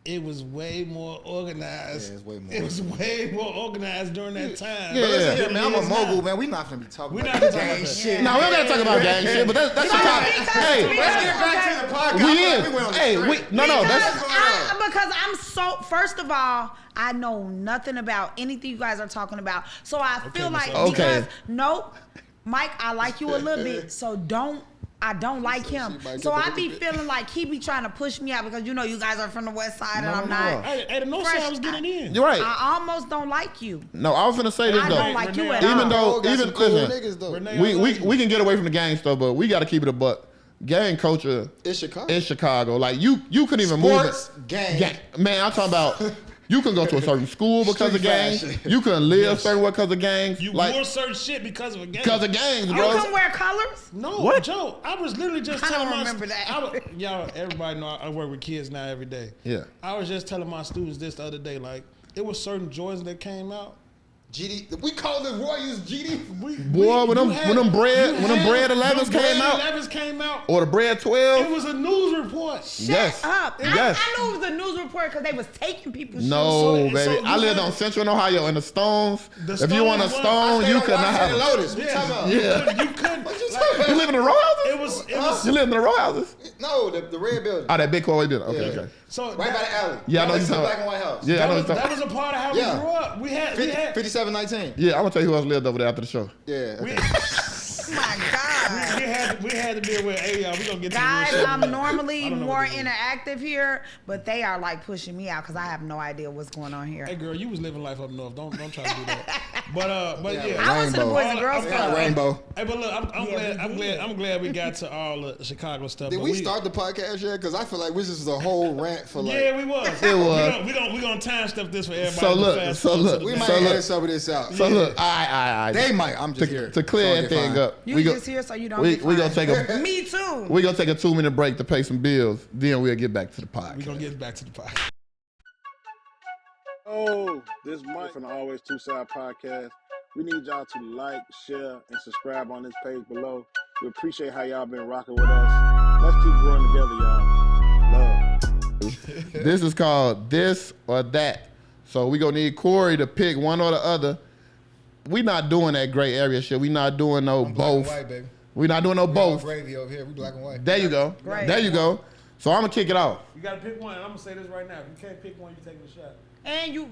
it was way more organized. Yeah, it's way more. It was way more organized during that time. Yeah. But listen here, man, I'm a mogul, man. We not gonna be talking about not gang talking about shit. No, we don't gotta talk about gang shit, but that's Chicago. Hey, Let's get back to the podcast. we I feel is. like we went on the Hey, straight. Because I'm so. First of all, I know nothing about anything you guys are talking about, so I feel like because Mike, I like you a little bit, so I don't like him. So I be feeling like he be trying to push me out because you guys are from the West Side and I'm not. Hey, the North Side was getting in. You're right. I almost don't like you. No, I was gonna say this I though. don't like you at Even all. though, even cool listen, niggas, though. we can get away from the gang stuff, but we got to keep it a buck. Gang culture It's Chicago. in Chicago, like you couldn't even Sports, move it. gang. Man, I'm talking about. You can go to a certain school because of Street gangs. fashion. You couldn't live certain way because of gangs. You like wore certain shit because of a gang. because of gangs, You bro. can wear colors. No, What? Joe. I was literally just I telling don't my remember that. y'all, everybody know I work with kids now every day. Yeah. I was just telling my students this the other day, like it was certain Jordans that came out. GD, we call the Warriors GD. Boy, when them bread 11s came out, 11s came out. or the bread 12. It was a news report. Shut Yes. up. Yes. I knew it was a news report because they was taking people's No, So- baby. so I you lived had- on Central in Ohio in the Stones. The If you want a Stones stone, you could not have it. Lotus. We talking about. Yeah. You couldn't. You live in the row houses? It was. You live in the row houses? No, the red building. Oh, that big Corey building. Okay, Yeah. okay. So Right by the alley. Yeah, I know Right you're next to the talking black and white house. Yeah, I know that, you're was, that talking. was a part of how Yeah. we grew up. We had 5719. Yeah, I'm gonna tell you who else lived over there after the show. Yeah. we, Okay. Oh my God. we had to be aware. Hey, y'all, we gonna get to Guys, the real shit. I'm normally I don't know more what to do. interactive here, but they are like pushing me out because I have no idea what's going on here. Hey, girl, you was living life up north. Don't try to do that. But yeah. I went to the Rainbow. Boys and Girls Club. Rainbow. Hey, but look, Yeah, we did. I'm glad we got to all the Chicago stuff. Did but we start the podcast yet? Because I feel like this is a whole rant for like. Yeah, we was. It was. We gonna time stuff this for everybody. So to look, fast so forward to look, the We next might So look- edit some of this out. So look, I They might. I'm just here. to clear So everything fine. up. You we just here so you don't we get gonna fined. take a Me too. we gonna take a 2-minute break to pay some bills. Then we'll get back to the podcast. We're gonna get back to the podcast. Oh, this Mike from the Always Two Side Podcast. We need y'all to like, share, and subscribe on this page below. We appreciate how y'all been rocking with us. Let's keep growing together, y'all. Love. This is called This or That. So we gonna need Corey to pick one or the other. We not doing that gray area shit. We not doing no I'm black both. and white, baby. We not doing no We all both. Greyví over here. We black and white. There you go. Right. There you go. So I'm gonna kick it off. You gotta pick one, and I'm gonna say this right now. If you can't pick one, you taking a shot. And you,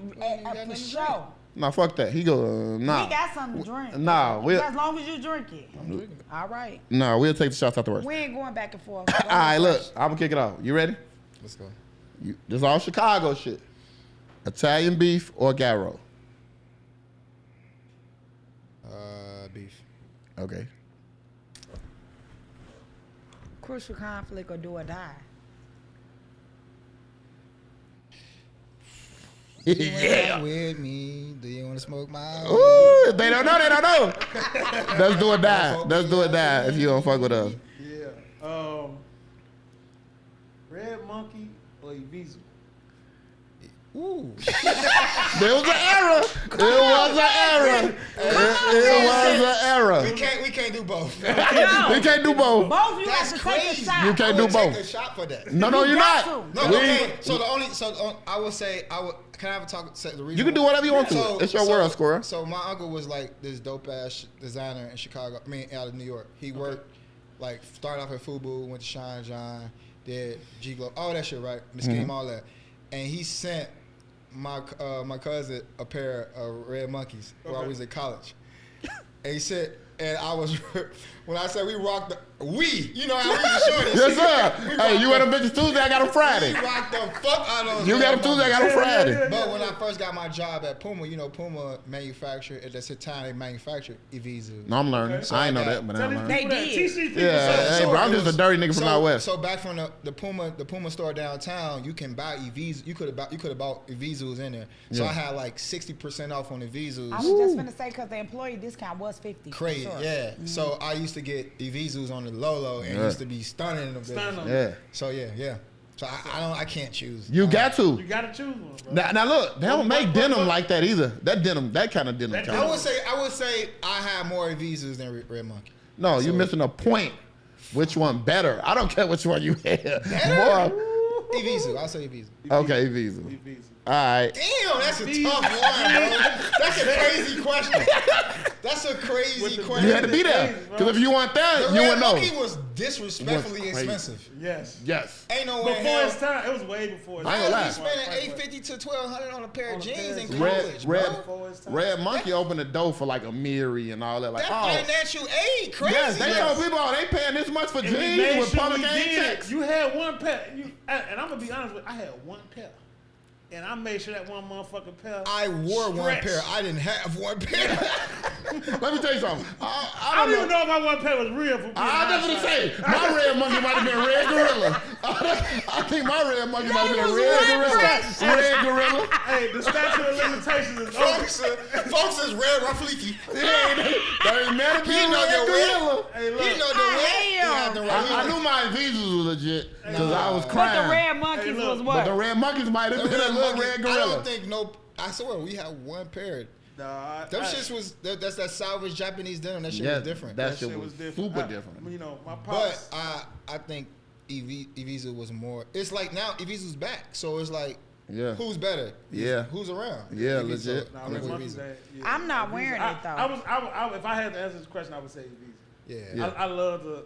for sure. Nah, fuck that. He go, nah. We got something to drink. Nah, we'll, As long as you drink it. All right. nah, we'll take the shots afterwards. We ain't going back and forth. All right, look, I'm gonna kick it off. You ready? Let's go. This is all Chicago shit. Italian beef or gyro? Beef. Okay. Crucial conflict or do or die. Yeah. With me. Do you want to smoke my? Ooh, if they don't know, they don't know. Let's do it die. Let's do it die if you don't fuck with us. Yeah. Red Monkey or Ibiza? Ooh. There was an error. It was an error. It was an error. We can't do both. We can't do both. Both you That's have to take a crazy. shot. You can't I do would take both. a shot for that. No, you're got not. to. No, okay. So I would say Can I have a talk? Say the reason You can do whatever you want to. It's your world, Squirrel. So my uncle was like this dope ass designer in Chicago. I mean, out of New York. He worked like started off at Fubu, went to Shine John, did G Glow, all that shit, right? The scheme, all that, and he sent my cousin a pair of red monkeys while we was at college, and he said. And I was, when I said we rocked you know how we was shorty. Yes, sir. Hey, you had them bitches Tuesday, I got them Friday. We rocked the fuck out of those. You got them Tuesday, I got them Friday. But when I first got my job at Puma, you know, Puma manufactured, at the time they manufactured Ibiza. No, I'm learning. Okay. I ain't know that, but I'm learning. They did. Teach these people Yeah, something. hey, bro, I'm just a dirty nigga from out west. So back from the Puma store downtown, you can buy Ibiza. You could have bought Ibizus in there. So Yeah. I had like 60% off on Ibizus. I was just finna say because the employee discount was 50. Crazy, Sure. yeah. So I used to get Ibizus on the low and used to be stunning them. Stunning them. Yeah. So yeah. So I can't choose. You got to. You gotta choose one, bro. Now look, they don't make denim like that either. That kind of denim. That kind I of- would say I have more Ibizus than Red Monkey. No, you're missing a point. Which one better? I don't care which one you have. More. Evisu. I'll say Evisu. Okay, Visa. All right. Damn, that's a tough one, bro. That's a crazy question. That's a crazy question. You had to be there. Because if you weren't there, The you Red wouldn't know. Monkey was disrespectfully Was crazy. expensive. Yes. Yes. Ain't no way in Before hell. his time, it was way before his I time. ain't gonna lie. You spending $850 to $1,200 on a pair of jeans in Red, college, Red, bro. Before his time. Red Monkey opened the door for like a Miri and all that. Like, That financial aid, crazy. yes, they told people, oh, they paying this much for And we jeans made with sure public we aid did. checks. You had one pair. And I'm gonna be honest with you, I had one pair. And I made sure that one motherfucking pair. I wore one stretched. pair. I didn't have one pair. Let me tell you something. I don't even know if my one pair was real. For I was just gonna say, my Red Monkey might have been Red Gorilla. I think my Red Monkey might have been Red Gorilla. Red Gorilla. Hey, the statute of limitations is over. Folks is Red Rafleeki. That ain't mad at He being know Red your Gorilla. Hey, look. He know the way. I knew my visas was legit because I was But crying. the Red Monkeys look, was But what? the Red Monkeys might have been a little Red I Gorilla. don't think I swear we had one pair. Nah, Them shits was that's that salvage Japanese denim. That shit Yeah, was different. that shit was super I- different. You know, my But pops. I think Evisu was more. It's like now Evisu's back, so it's like Yeah. who's better? Yeah. Who's around? Yeah, Evisu. legit. Nah, I'm Red gonna go Monkey's Evisu. that, yeah. I'm not wearing it, though. If I had to answer this question, I would say Visa. Yeah. Yeah. I love the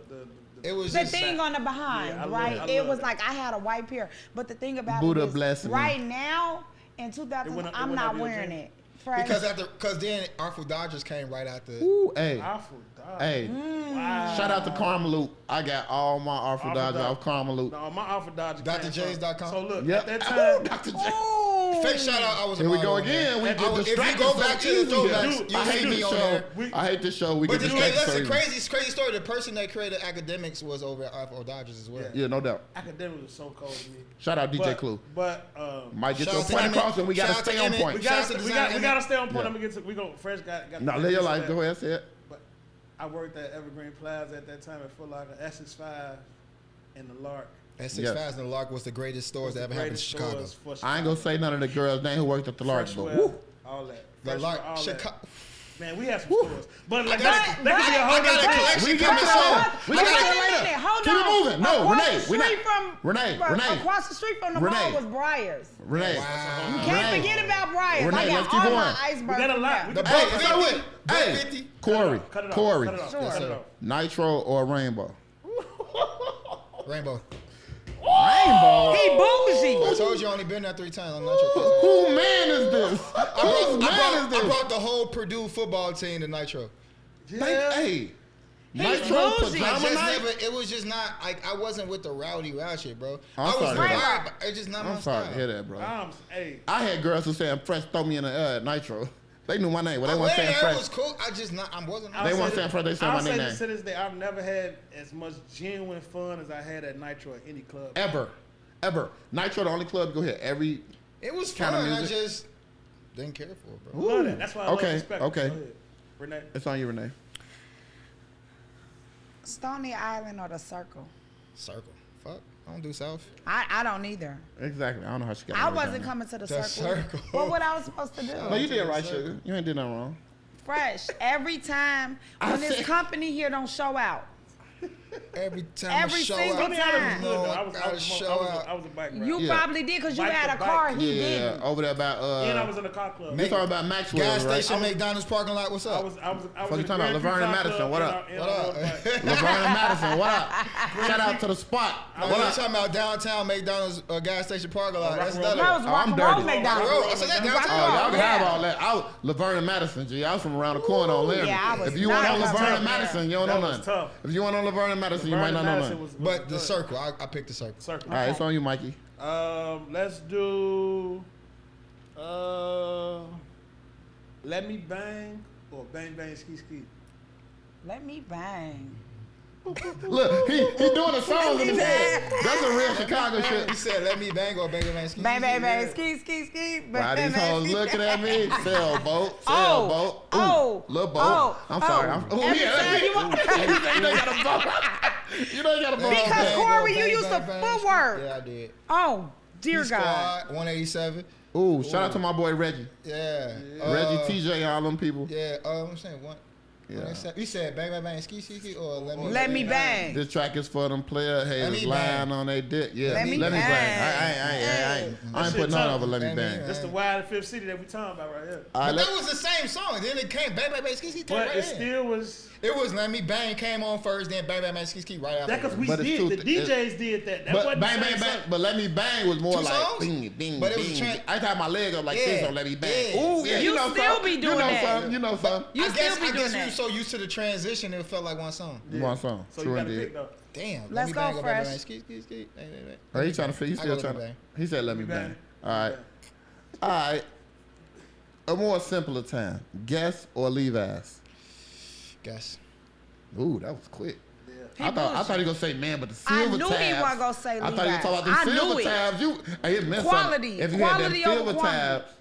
It was The just thing on the behind, Yeah, I love- right? I It love was that. like I had a white pair. But the thing about Buddha it is, bless me. right now, in 2000, It wouldn't- it I'm would not not be a wearing jean. it. Fresh. because then Artful Dodgers came right after. Ooh, hey, Awful dog. hey. Wow. Shout out to Karma Loop. I got all my Artful Alpha Dodgers Dodge. off Karma Loop. No, my Alpha Dodger. DrJs.com. So look, Yep. at that time, Dr. J. Ooh. Fake shout out. I was. a Here we model go on there. again. We And get I was- if you distracted go so back to the easy. throwbacks, you'll I see hate me this on show. there. I hate this show. We But get the distracted so listen, easy. crazy story. The person that created academics was over at Artful Dodgers as well. Yeah, no doubt. academic was so cold to me. Shout out DJ Clue. But Might get Shout your out to point Emmett. across and we gotta Shout out to stay on Emmett. point. we Shout out gotta to we Design gotta stay on point. Yeah. I'm gonna get to we go fresh got No, live your life. Go ahead, say it. But I worked at Evergreen Plaza at that time at Foot Locker, SS5, and the Lark. S6 Yes. Fast and the Lark was the greatest stores that ever happened in Greatest Chicago. stores for I ain't gonna say none of the girls' name who worked at the Lark, Fresh but wear, woo. all that. The Fresh Lark, wear, all that. Chicago. Man, we had some stores, but like that could be a I whole got a nother collection We coming got soon. We Wait got a that minute, later. hold Keep on. it moving. No, Across Renee, the we're not. street from- Renee. Across the street from the Renee. mall was Briars. Renee. You can't Renee. forget about Briars. Renee, I got let's keep all going. my icebergs. We got a from lot. there. We The got- Buck Hey, so 50. what? Buck Hey. 50. Corey. Cut it off. Corey. Cut it off. Sure. Cut it Yes, off. Nitro or Rainbow? Rainbow. Rainbow. He I bougie. told you I only been there 3 times. I'm not your cousin. Who man is this? Whose man is I this? brought the whole Purdue football team to Nitro. Yeah. Hey. He's Nitro bougie. I pajama just night? never. It was just not like I wasn't with the rowdy shit, bro. I'm I was sorry to the hear that. vibe, but it's just not my I'm sorry style. to hear that, bro. Hey, I had girls who said Fresh throw me in the Nitro. They knew my name, but they Well, weren't saying yeah, Fresh. it was cool. I just not. I wasn't. They weren't saying Fresh, they said my I'll say nickname. this to this day, I've never had as much genuine fun as I had at Nitro at any club. Ever. Nitro, the only club you go here every. It was kind fun. of I music. just didn't care for it, bro. Love that. That's why I Okay, love respect. okay. Go ahead. Renee. It's on you, Renee. Stony Island or the Circle? Circle. Fuck. I don't do South. I don't either. Exactly. I don't know how she got I that wasn't down coming to the The circle. Circle. What would I was supposed to do? there. No, you did right, sugar. You ain't did nothing wrong. Fresh. Every time I when this said- company here don't show out. Every time Every I show single out, Stony Island was time. good though. No, I was gotta show out. I was a bike rider. You Yeah. probably did because you Bike had to a bike. car. He Yeah, didn't. over there about and I was in the car club. you talking about Maxwell, gas right? station, McDonald's parking lot. What's I up? was Fuck you in talking about? the Grand Laverne Prix and Club Madison, what and up? I- and What I up? rode a bike. Laverne and Madison, what up? Shout out to the spot. I What was up? talking about downtown McDonald's gas station parking lot. Rock That's and roll. another. That was Oh, rock I'm and roll dirty. McDonald's. I said that Oh, downtown. y'all can Yeah. have all that. I was Laverne and Madison, G. I was from around the corner on Larry. Yeah, I was If you want not on from Laverne and there. Madison, you don't know That was nothing. tough. If you want on Laverne and Madison, you might not know Madison nothing. was But the good. circle, I picked the circle. Circle. All right, it's on you, Mikey. Let's do Let Me Bang or Bang Bang Ski Ski. Let me bang. Look, he doing the songs in his head. That's a real Chicago shit. He said, "Let me bang or bang bang ski." Bang, bang, bang. Ski, ski, ski. Why Bang, these bang, hoes ski. looking at me? Sailboat, Oh, sailboat. Ooh, oh, little boat. oh, I'm sorry. oh. I'm, Every yeah, time you want- you know you got a boat. You know you got a boat. Because Bang, Corey, or you bang, used bang, the bang, footwork. Yeah, I did. Oh, dear God. Squad 187. Ooh, shout out to my boy Reggie. Yeah. Reggie, TJ, all them people. Yeah. I'm saying one. Yeah. You said bang, bang, bang, ski, ski, ski, or Let me bang. This track is for them player haters me lying bang. on their dick. Yeah, Let me bang. bang. I ain't putting none over Let Me Bang. That's the Wild Fifth City that we talking about right here. All right, But that was the same song. Then it came bang, bang, bang, ski, ski, But right it in. still was. It was Let Me Bang came on first, then bang, bang, bang, ski, ski right after. That because we But it's did. The two- DJs did that. That But wasn't bang, the bang, same bang. song. But Let Me Bang was more Two like songs? bing, bing, But it was bing. trying- I had my leg up like Yeah. this on Let Me Bang. Yeah. Ooh, yeah, You know still some. be doing You know that. some. You know some. You I guess doing we that. were so used to the transition, it felt like one song. One song. So True you gotta indeed. pick though. Damn. Let's Let me go, bang, bang, Fresh. bang, ski, ski, ski. Bang, bang, bang. Oh, he trying to fit. He's I still go trying Let Me to. Bang. He said Let Me Let Me Bang. All right. All right. A more simpler time. Guess or leave ass. Guess. Ooh, that was quick. He I thought bullshit. he was gonna say man, but the I silver knew tabs. he wasn't gonna say I leave thought he was talking ass. about I the knew silver it. tabs. It meant Quality. something. If you Quality had them over silver quantity. tabs,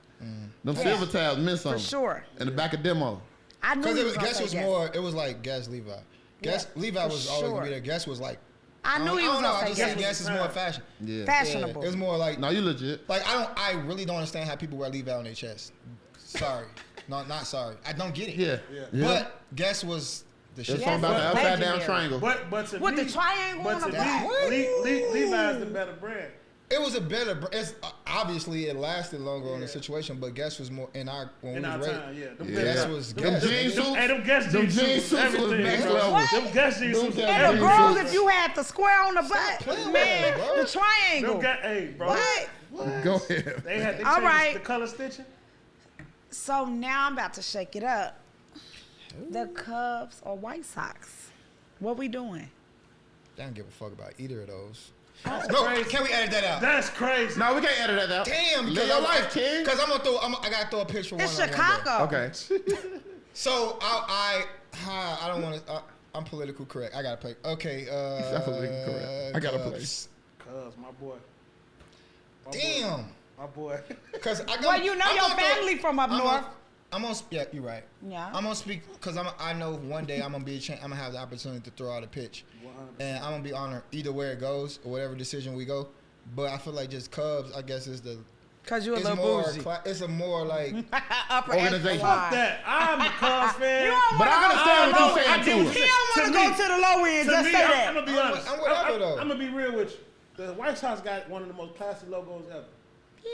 them silver tabs meant something. sure. In the back of demo. I knew Because he was gonna Guess say was yes. more, it was like Guess Levi. Guess Levi for was always gonna be sure. there. Guess was like, I knew he I was don't know, gonna I say just yes. think Guess is more fashion. Yeah. Fashionable. Yeah, it's more like, No, you legit. like I really don't understand how people wear Levi on their chest. Sorry. No, not sorry. I don't get it. Yeah. But Guess was the shit. It's Yes, something about the but upside down legendary. triangle. But to With me, the triangle but on to the me, back. Levi's the better brand. It was a better. It's obviously it lasted longer on the situation, but Guess was more in our when In we our was time, ready. yeah. Them Yeah. Guess Them- was Them Guess. jean suits. Hey, them Guess Them jeans jean was suits was everything, next bro. level. What? Them Guess jeans Them was Guess And jeans the everything. girls, suits. if you had the square on the butt, playing man, with it, bro. the triangle. Them Guess, hey, bro. What? Go ahead. They had they All changed right. the color stitching. So now I'm about to shake it up. The Cubs or White Sox? What we doing? I don't give a fuck about either of those. That's No, crazy. can we edit that out? That's crazy. No, we can't edit that out. Damn, Live your life, King. Because I'm gonna throw. I gotta throw a picture. It's one on one Chicago. Okay. So I don't want to. I'm political correct. I gotta play. Okay. That's politically correct. I gotta play. Cubs. Cuz, my boy. My Damn. Boy. My boy. Because I got. Well, you know your family from up north. I'm gonna. Yeah, you're right. Yeah. I'm gonna speak because I know one day I'm gonna be. I'm gonna have the opportunity to throw out a pitch, 100%. and I'm gonna be honored either way it goes or whatever decision we go. But I feel like just Cubs. I guess is the. Cause you a It's little more. bougie. It's a more like. Upper Organization. echelon. Fuck that. I'm a Cubs fan. You don't But wanna I go understand to the what low you're end. saying, too. He don't want to To go me- to the low end. To Just me, say I'm that. gonna be honest. I'm whatever, though. I'm gonna be real with you. The White Sox got one of the most classic logos ever.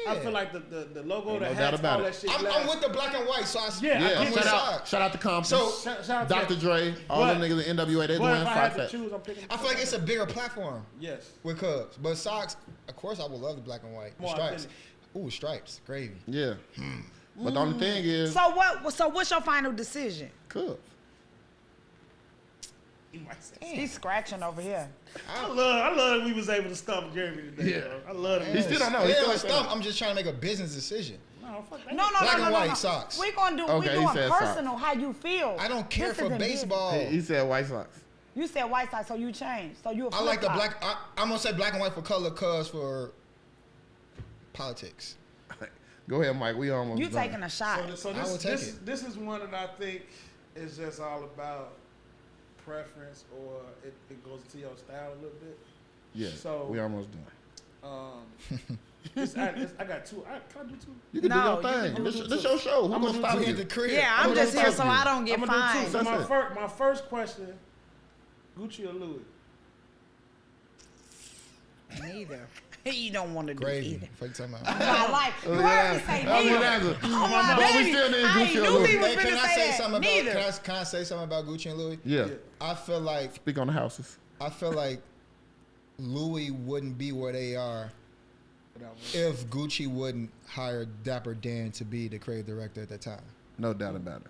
I feel like the logo, Ain't the no hats, doubt about all it. that shit. I'm with the black and white, so I. Yeah, Yeah. I'm with Shout out to Compton. So Shout out to Dr. Dre, all them niggas in NWA, they But doing if I had five to choose, I'm picking. I feel like it's a bigger platform yes. with Cubs, but Sox. Of course, I would love the black and white. The More stripes. authentic. Ooh, stripes, gravy. Yeah. But the only thing is, So what? So what's your final decision? Cubs. He's scratching over here. I love that we was able to stump Greyví today. Yeah. Bro. I love that. He still don't know. He Yeah, still I'm ain't saying stumped. I'm just trying to make a business decision. No, fuck that. No, Black and no. white Sox. We gonna do. Okay, we he doing said Sox. personal. How you feel? I don't care This for isn't baseball. He said White Sox. You said White Sox, so you changed. So you. I like the black. I'm gonna say black and white for color, cuz for politics. Go ahead, Mike. We almost You done. taking a shot. So I will take it. this is one that I think is just all about preference, or it goes to your style a little bit. Yeah. So- we almost done. I got two. Can I do two? You can No, do you your can thing. do This your show. Who I'm gonna gonna stop We you? in the crib. Yeah, I'm I'm just gonna here talk so to you. I don't get I'm gonna do two. fined. So That's it. my first question: Gucci or Louis? Neither. You don't want to do Gravy. either. Fuck you talking about. I like. You heard me say That's a good neither. answer. Oh my But we baby. still need I Gucci ain't or knew Louis. he was Hey, finna can I say say that. something about? Neither. Can I say something about Gucci and Louis? Yeah. I feel like Speak on the houses. Louis wouldn't be where they are if Gucci wouldn't hire Dapper Dan to be the creative director at that time. No doubt about it.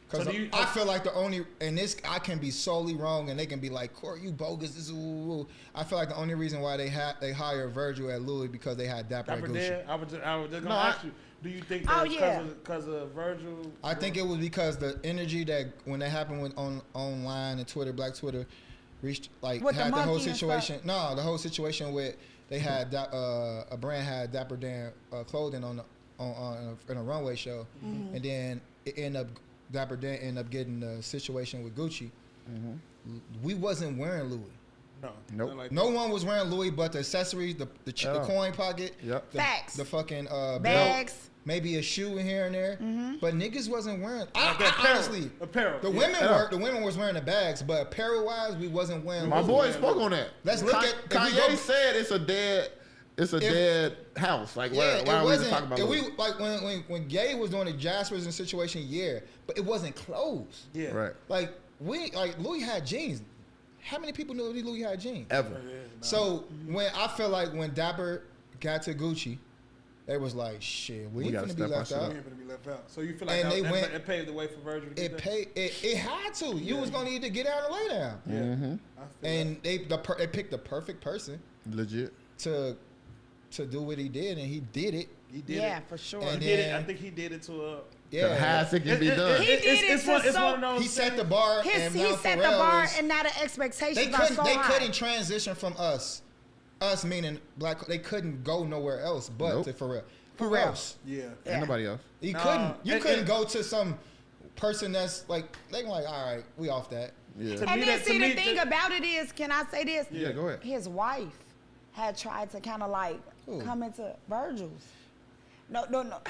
Because So do you- I feel like the only, and this, I can be solely wrong, and they can be like, Corey, you bogus. This is, ooh. I feel like the only reason why they hire Virgil at Louis because they had Dapper, Dapper at Gucci. Dan. I was just gonna No, ask you. Do you think Oh, that's yeah. because of Virgil? I think it was because the energy that when that happened with online and Twitter, Black Twitter, reached like With the had the whole monkey and situation. No, the whole situation with they had a brand had Dapper Dan clothing in a runway show, and then it ended up Dapper Dan ended up getting the situation with Gucci. We wasn't wearing Louis. No. Nope. not like No that. one was wearing Louis, but the accessories, the Oh. coin pocket, Yep. the, Facts. the fucking Bags. maybe a shoe in here and there, but niggas wasn't wearing. Honestly, apparel. The women was wearing the bags, but apparel wise, we wasn't wearing. My boy spoke on that. Let's look at Kanye said it's a dead house. Like why are we just talking about it? Like when Gay was doing the Jaspers and Situation Year, but it wasn't clothes. Yeah. Right. Like Louis had jeans. How many people knew Louis had jeans? Ever. So when I feel like when Dapper got to Gucci, they was like, shit, we ain't finna be left out. We ain't finna be left out. So you feel like it paved the way for Virgil to get that? It had to. You was gonna need to get out and lay down. Yeah. Mm-hmm. And they picked the perfect person Legit. to do what he did, and he did it. He did Yeah, it. for sure. And And he did it. then- I think he did it to a. The highest it can be done. He did it It's one of those. He set the bar, and He now set the Pharrell bar, is- and now the expectations They are so high. couldn't transition from us meaning black. They couldn't go nowhere else but to Pharrell. Who Pharrell. else? Yeah. Ain't nobody else. You Nah, couldn't go to some person that's like they like, all right, we off that. Yeah. To And me, then to see, me, the thing about it is, can I say this? Yeah, go ahead. His wife had tried to kind of like Who? come into Virgil's.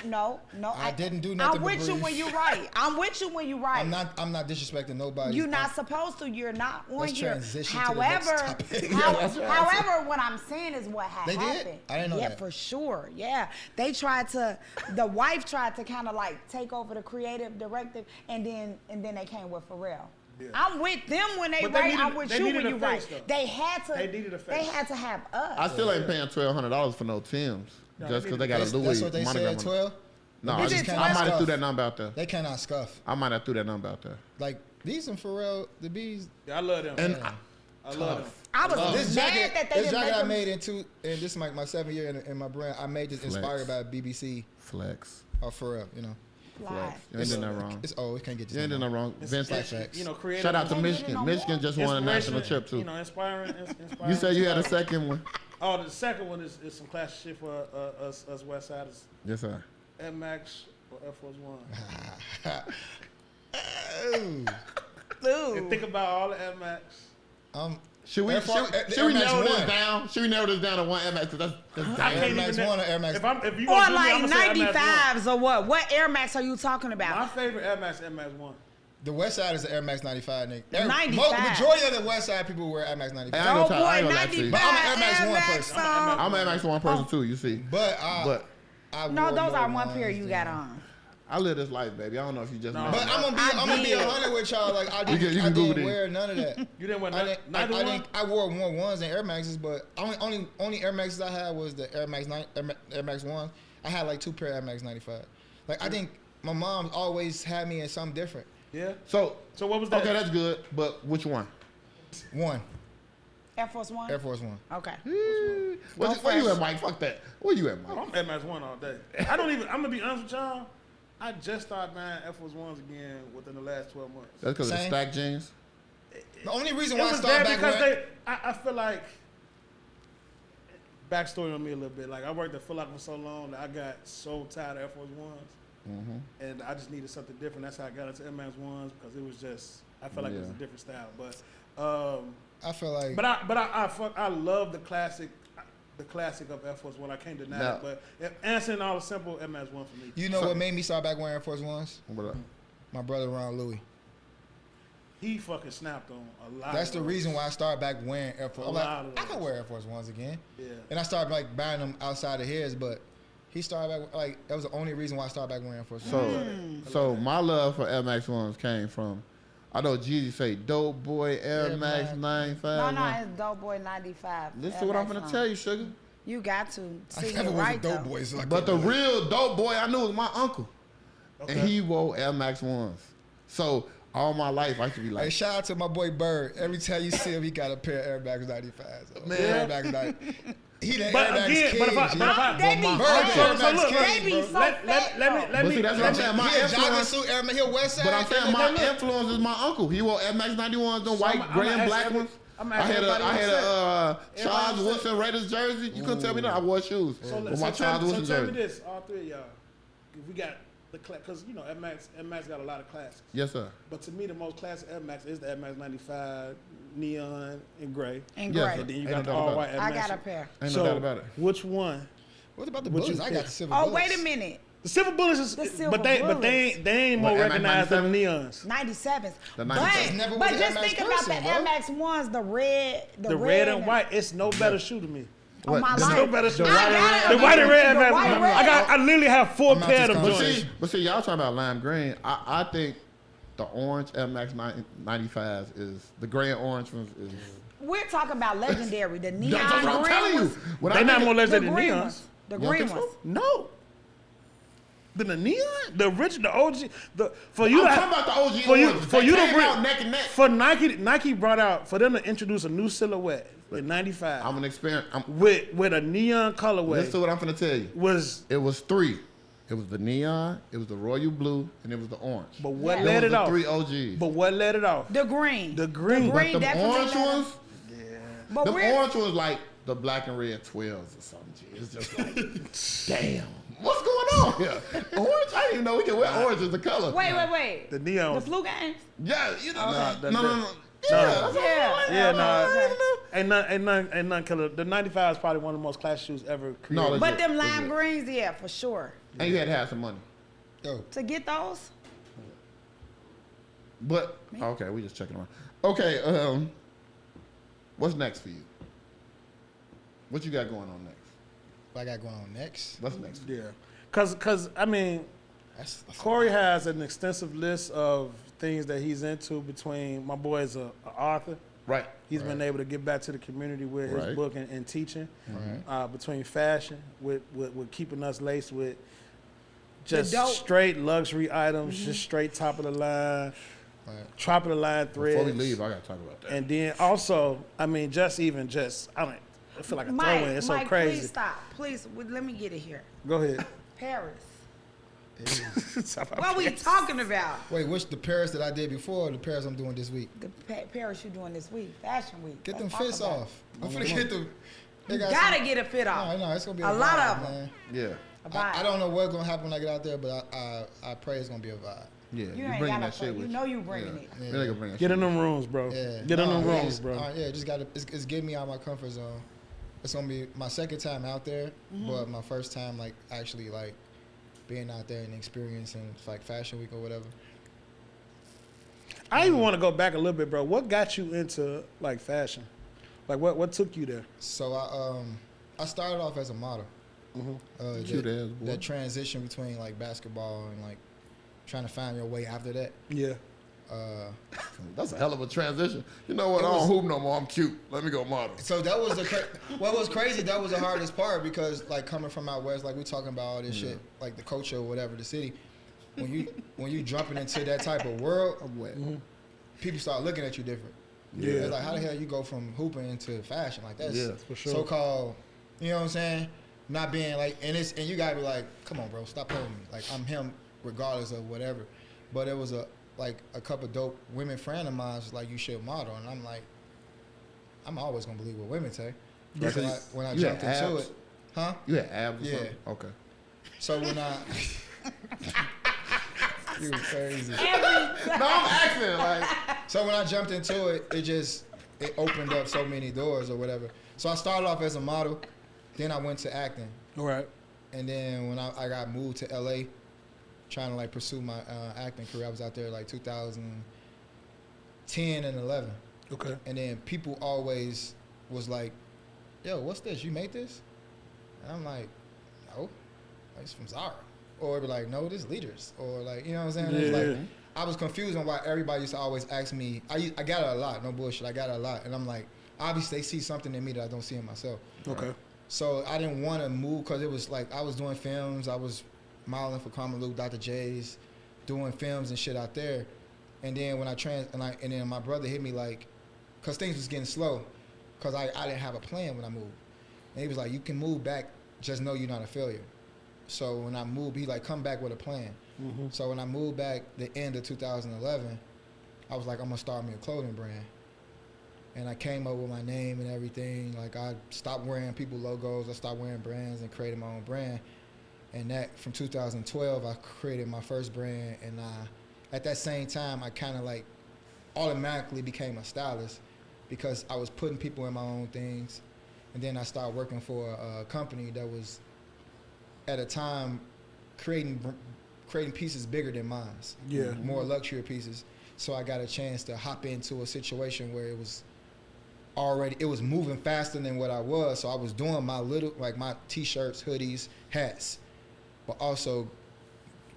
No. I didn't do nothing I'm but with you breathe. when you're right. I'm with you when you're right. I'm not disrespecting nobody. You're not supposed to. You're not on Let's here. transition to the next However, topic. however, what I'm saying is what had They did? happened. I didn't know yeah, that. for sure. Yeah, they tried to. The wife tried to kind of like take over the creative directive, and then they came with Pharrell. Yeah. I'm with them when they But they write. needed- I'm with they you needed when a you face, write. though. They had to. They needed a face. They had to have us. I still ain't paying $1,200 for no Timbs No, just they because they got a That's Louis what they monogram said. on it. 12. No, Is I it might have 12? threw that number out there. They cannot scuff. I might have threw that number out there. Like these and Pharrell, the bees. Yeah, I love them. And I love them. I was This mad jacket, that they this didn't jacket make I them. made and this is my 7th year in my brand. I made this Flex. inspired by BBC Flex. or Pharrell. You know, Fly. Flex. You ain't doing that wrong. it's it can't get You ain't doing that wrong. Vince, like facts. Creative. shout out to Can't get it Michigan. no Michigan more. just won a national Inspiration, trip too. Inspiring. You said you had a second one. Oh, the second one is some classic shit for us West Siders. Yes, sir. Air Max or Air Force One. And think about all the Air Max. Should we Air Force- Air narrow Max this One. down? Should we narrow this down to one Air Max? 'Cause that's I damn. can't Air Max even. 1 or Air Max. If you Or gonna do me, like I'ma say Air Max 95s or what? What Air Max are you talking One. about? My favorite Air Max One. The West Side is the Air Max 95, nigga. 95. Majority of the West Side people wear Air Max Hey, 95. I ain't Oh gonna tell- I ain't boy, gonna lie to you. 95 But I'm an Air Max Air 1 Max person. song. I'm an Air Max 1 person too. You see, But I No, wore those more are one ones pair you than- got on. I live this life, baby. I don't know if you just. know. But I'm gonna be 100 with y'all. Like I You can Google didn't it. wear none of that. You didn't wear I neither one. I wore more ones than Air Maxes, but only Air Maxes I had was the Air Max 1. I had like 2 pair of Air Max 95. Like I think my mom always had me in something different. Yeah. So what was that? okay, that's good. But which one? One Air Force One? Air Force One. Okay. Where you at, Mike? Fuck that. Where you at, Mike? I'm Air Max One all day. I'm gonna be honest with y'all. I just started buying Air Force Ones again within the last 12 months. That's because of the Same. stack jeans. The only reason It why I was started bad back because when I feel like backstory on me a little bit. Like I worked at Foot Locker for so long that I got so tired of Air Force Ones, and I just needed something different. That's how I got into Air Max Ones because it was just I felt like it was a different style. But I feel like I love the classic of Air Force One. I can't deny No. it. But answering all the simple, Air Max One for me. you know what made me start back wearing Air Force Ones? What up? My brother Ron Louis. He fucking snapped on a lot. That's of the those. reason why I started back wearing Air Force. I'm A like, lot of I can those. wear Air Force Ones again. Yeah. And I started like buying them outside of his, but he started back like that was the only reason why I started back wearing Air Force Ones. So my love for Air Max ones came from. I know Jeezy say Dope Boy Air Air Max Max. 95. No, it's Dope Boy 95. Listen Air to what I'm Max gonna on. tell you, sugar. You got to. I See, never you're was right, a dope though. boy, so I But the couldn't wear it. real dope boy I knew was my uncle, and he wore Air Max ones. So all my life I should be Hey, like, shout out to my boy Bird. Every time you see him, he got a pair of Air Max 95s. Man. Air Max 90. He the But Air Max again, king. but if I- G. but if I- They be my Bird, fat. Air So Max look, king, They be bro. so let fat, me though. But see, that's what I'm saying. My He a jogging influence. suit, Air Max. He a West Side. But I'm saying my look. influence is my uncle. He wore Air Max 91s, the white, I'm gray, gonna and ask black every- ones. I'm I gonna ask had everybody a Charles Everybody Woodson Raiders jersey. You couldn't tell me that. I wore shoes with my Charles Woodson tell me jersey. this, all three of y'all. If we got the because you know Air Max got a lot of classics. Yes, sir. But to me, the most classic Air Max is the Air Max 95, neon and gray. And Yes, gray. And then you Ain't got no the doubt all about white it. Air I Max. got a pair. Ain't So, no doubt about it. Which one? What about the What you bullets? I got pick? the silver Oh, bullets. wait a minute. The silver bullets is, The silver but they ain't more What, recognized than the neons. 97s. The But, 97s. Never was but an just Air Max think about person, the Air bro. Max ones, the red, The red and white, it's no better shoe to me. On my The life. no better shoe. I gotta The white and red. the white and red. I literally have 4 I'm not pairs just of gonna joints. But see, y'all talking about lime green. I think the orange Air Max 95 is the gray and orange ones is. We're talking about legendary. The neon That's what I'm green telling you. ones. When They I not think more of- The legendary than green neons. ones. The You don't green think ones. so? No. The neon, the original, the OG, for you I'm to talking about the OG for you orange. for They you to came bring out neck and neck. for Nike brought out for them to introduce a new silhouette in '95 I'm an experience. with a neon colorway Listen to what I'm finna tell you. was. It was 3. It was the neon, it was the royal blue, and it was the orange. But what Those let was it the off? 3 OGs. But what let it off? The green. The green. The But green the definitely orange let 'em- ones, But the we're orange ones like the black and red 12s or something. G. It's just like, damn, what's going on here? Orange? I didn't even know we can wear orange as a color. wait. The neon. The was- flu games. Yeah, you know. Okay. No. Yeah. Yeah, no, Okay. ain't none killer. The '95 is probably one of the most classic shoes ever created. No, But them Legit. lime greens, yeah, for sure. And you had to have some money. Yo, To get those, But okay, we just checking around. Okay, what's next for you? What you got going on next? what I got going on next? What's next? For you? Yeah, cause I mean, That's Corey has an extensive list of things that he's into. Between my boy is a author. Right. He's been able to get back to the community with his Right. book and teaching. Right. Between fashion, with keeping us laced with just dope. straight luxury items, just straight top of the line, Right. top of the line threads. Before we leave, I gotta talk about that. And then also, I mean, I feel like a Mike, throw in. It's Mike, so crazy. please stop. Please, let me get it here. Go ahead. Paris. Talk about What we Paris. talking about? Wait, which the Paris that I did before or the Paris I'm doing this week? The Paris you doing this week, Fashion Week. Get Let's them talk fits about off. I'm finna get them. You gotta get a fit off. No, it's gonna be A a lot vibe, of 'em. man. Yeah. A vibe. I don't know what's gonna happen when I get out there, but I pray it's gonna be a vibe. Yeah. You You ain't bringing gotta that shit play. with You you. know you bringing Yeah. it. Yeah. They gonna bring that Get shit in them with rooms, bro. Yeah. Get in them No, rooms, bro. Yeah, just gotta. It's getting me out of my comfort zone. It's gonna be my second time out there, but my first time like actually like being out there and experiencing like Fashion Week or whatever. I even want to go back a little bit, bro. What got you into like fashion? Like what took you there? So I started off as a model. Cute ass boy. That transition between like basketball and like trying to find your way after that. Yeah. That's a hell of a transition. You know what? I don't hoop no more. I'm cute. Let me go model. So that was what was crazy. That was the hardest part because like coming from out west, like we talking about all this shit, like the culture or whatever, the city. When you jumping into that type of world, I'm wet. people start looking at you different. Yeah. It's like how the hell you go from hooping into fashion? Like that's Yeah, for sure. so-called. You know what I'm saying? Not being like, and you gotta be like, come on, bro, stop playing with me. Like I'm him, regardless of whatever. But it was a couple dope women friend of mine was like, you should model, and I'm like, I'm always gonna believe what women say. Yeah, So cause when I you jumped had into abs? it, huh? You had abs or Yeah. something? Okay. So when I, you crazy. No, I'm asking. Like, So when I jumped into it, it opened up so many doors or whatever. So I started off as a model, then I went to acting, All right. and then when I got moved to LA, trying to like pursue my acting career, I was out there like 2010 and 11, Okay. and then people always was like, "Yo, what's this? You made this?" And I'm like, "No, it's from Zara," or be like, "No, this Leaders," or like, you know what I'm saying? It was Yeah. like, I was confused on why everybody used to always ask me. I got it a lot, no bullshit. I got it a lot, and I'm like, obviously they see something in me that I don't see in myself. Okay. So I didn't want to move because it was like I was doing films, I was modeling for Carmen Luke, Dr. J's, doing films and shit out there. And then when and then my brother hit me like, cause things was getting slow, cause I didn't have a plan when I moved. And he was like, you can move back, just know you're not a failure. So when I moved, he like, come back with a plan. So when I moved back the end of 2011, I was like, I'm gonna start me a clothing brand. And I came up with my name and everything. Like I stopped wearing people logos, I stopped wearing brands and created my own brand. And that from 2012, I created my first brand. And at that same time, I kind of like automatically became a stylist because I was putting people in my own things. And then I started working for a company that was, at a time, creating pieces bigger than mine. Yeah. More luxury pieces. So I got a chance to hop into a situation where it was moving faster than what I was. So I was doing my my t-shirts, hoodies, hats, but also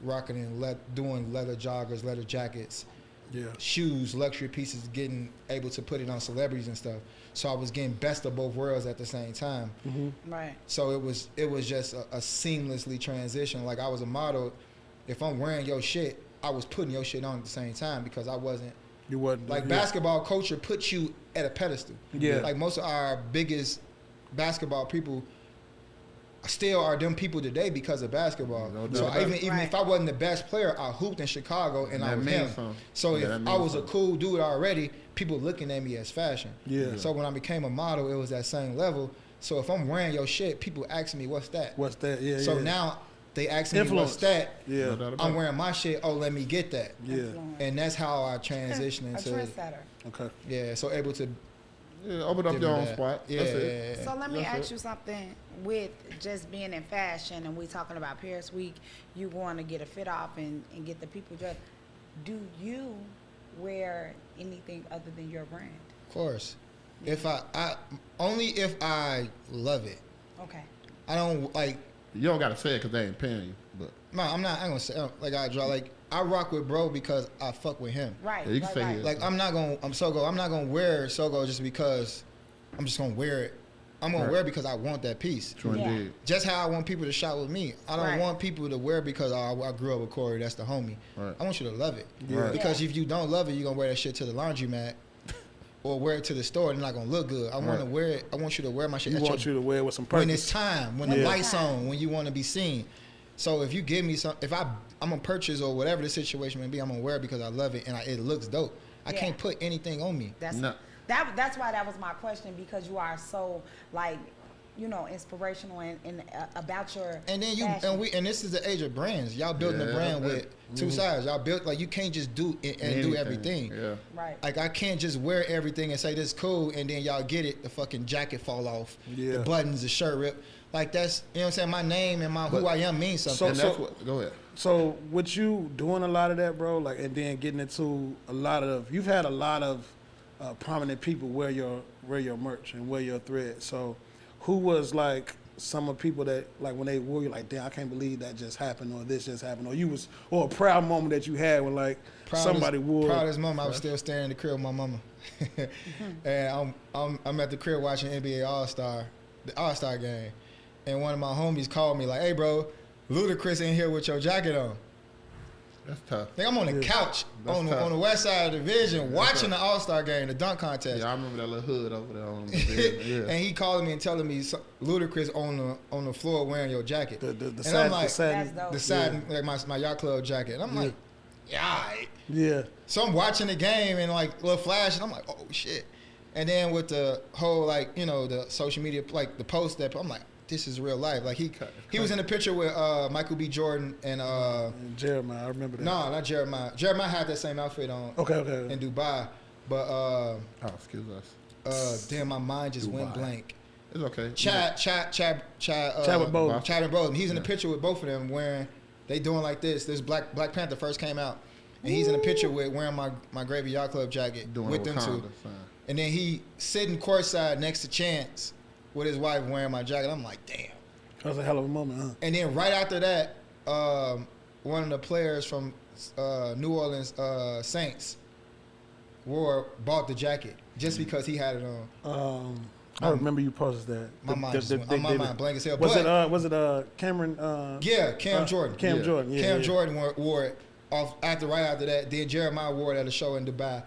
rocking and doing leather joggers, leather jackets, shoes, luxury pieces, getting able to put it on celebrities and stuff. So I was getting best of both worlds at the same time. Mm-hmm. Right. So it was just a seamlessly transition. Like I was a model. If I'm wearing your shit, I was putting your shit on at the same time because I wasn't. You wasn't. Like basketball culture puts you at a pedestal. Yeah. Like most of our biggest basketball people still are them people today because of basketball. No doubt So about even if I wasn't the best player, I hooped in Chicago and I That was means him. something. So Yeah, if that I means was a something. cool dude already, people looking at me as fashion. Yeah. So when I became a model, it was that same level. So if I'm wearing your shit, people ask me, what's that? What's that? Yeah. So yeah. now they ask me, Influence. what's that? Yeah. No doubt about I'm it. wearing my shit. Oh, let me get that. Yeah. And that's how I transitioned A into trendsetter. Okay. yeah. So able to Yeah, open up give your me own that. spot. Yeah, That's it. yeah, yeah. So let me That's ask it. you something. With just being in fashion, and we talking about Paris Week, you going to get a fit off and get the people dressed. Do you wear anything other than your brand? Of course. If I only if I love it. Okay. I don't like. You don't gotta say it because they ain't paying you. But No, I'm not. I'm gonna say like I draw. Like I rock with bro because I fuck with him. Right. Yeah, you can right, say right. it. Like I'm not gonna wear Sogo just because I'm just gonna wear it. I'm gonna Right. wear it because I want that piece. true Yeah. indeed. Just how I want people to shop with me. I don't Right. want people to wear because I grew up with Corey. That's the homie. Right. I want you to love it. Right. Because Yeah. if you don't love it, you're gonna wear that shit to the laundromat or wear it to the store and it's not gonna look good. I want to Right. wear it. I want you to wear my shit. You at want your you to wear it with some purpose. when it's time, when the Yeah. lights on, when you want to be seen. So if you give me some, if I'm gonna purchase or whatever the situation may be, I'm gonna wear it because I love it and it looks dope. I Yeah. can't put anything on me. That's No. that's why that was my question, because you are so like, inspirational and about your And then fashion. and this is the age of brands. Y'all building a Yeah, brand man. with two sides. Y'all built like you can't just do it and do Anything. everything. Yeah. right. Like I can't just wear everything and say this cool and then y'all get it, the fucking jacket fall off, Yeah. the buttons, the shirt rip. Like that's what I'm saying. My name and who I am means something. And So- that's what. Go ahead. So with you doing a lot of that, bro, like, and then getting into you've had a lot of prominent people wear your merch and wear your thread. So who was like some of the people that like when they wore you like, damn, I can't believe that just happened or this just happened, or a proud moment that you had when like somebody wore. Proudest moment. I was still staring in the crib with my mama, and I'm at the crib watching NBA the All Star game, and one of my homies called me like, "Hey, bro, Ludacris in here with your jacket on." That's tough. I think I'm on the couch That's on tough. the west side of the division watching tough. the All Star game, the dunk contest. Yeah, I remember that little hood over there on the bed. Yeah. And he calling me and telling me Ludacris on the floor wearing your jacket. The and sad, I'm like, the sad, That's dope. the side like my yacht club jacket. And I'm like, yeah, all right. yeah. So I'm watching the game and like little flash, and I'm like, oh shit. And then with the whole like the social media like the post that I'm like, this is real life. Like he was in a picture with Michael B. Jordan and And Jeremiah, I remember that. no, not Jeremiah. Jeremiah had that same outfit on Okay. in Dubai, but Oh, excuse us. damn, my mind just went Dubai. blank. It's okay. Chadwick Boseman. Boseman. Chadwick Boseman. He's in a picture with both of them wearing. They doing like this. This Black Panther first came out, and he's in a picture with wearing my Greyví Yacht Club jacket Doing with them two. Wakanda sign. And then he sitting courtside next to Chance with his wife wearing my jacket. I'm like, damn. That was a hell of a moment, huh? And then right after that, one of the players from New Orleans Saints bought the jacket just because he had it on. I remember you posted that. My mind blank as hell. Was But- it Cameron? Yeah, Cam Jordan. Cam Yeah. Jordan. Yeah. Cam yeah. Jordan wore it right after that. Then Jeremiah wore it at a show in Dubai.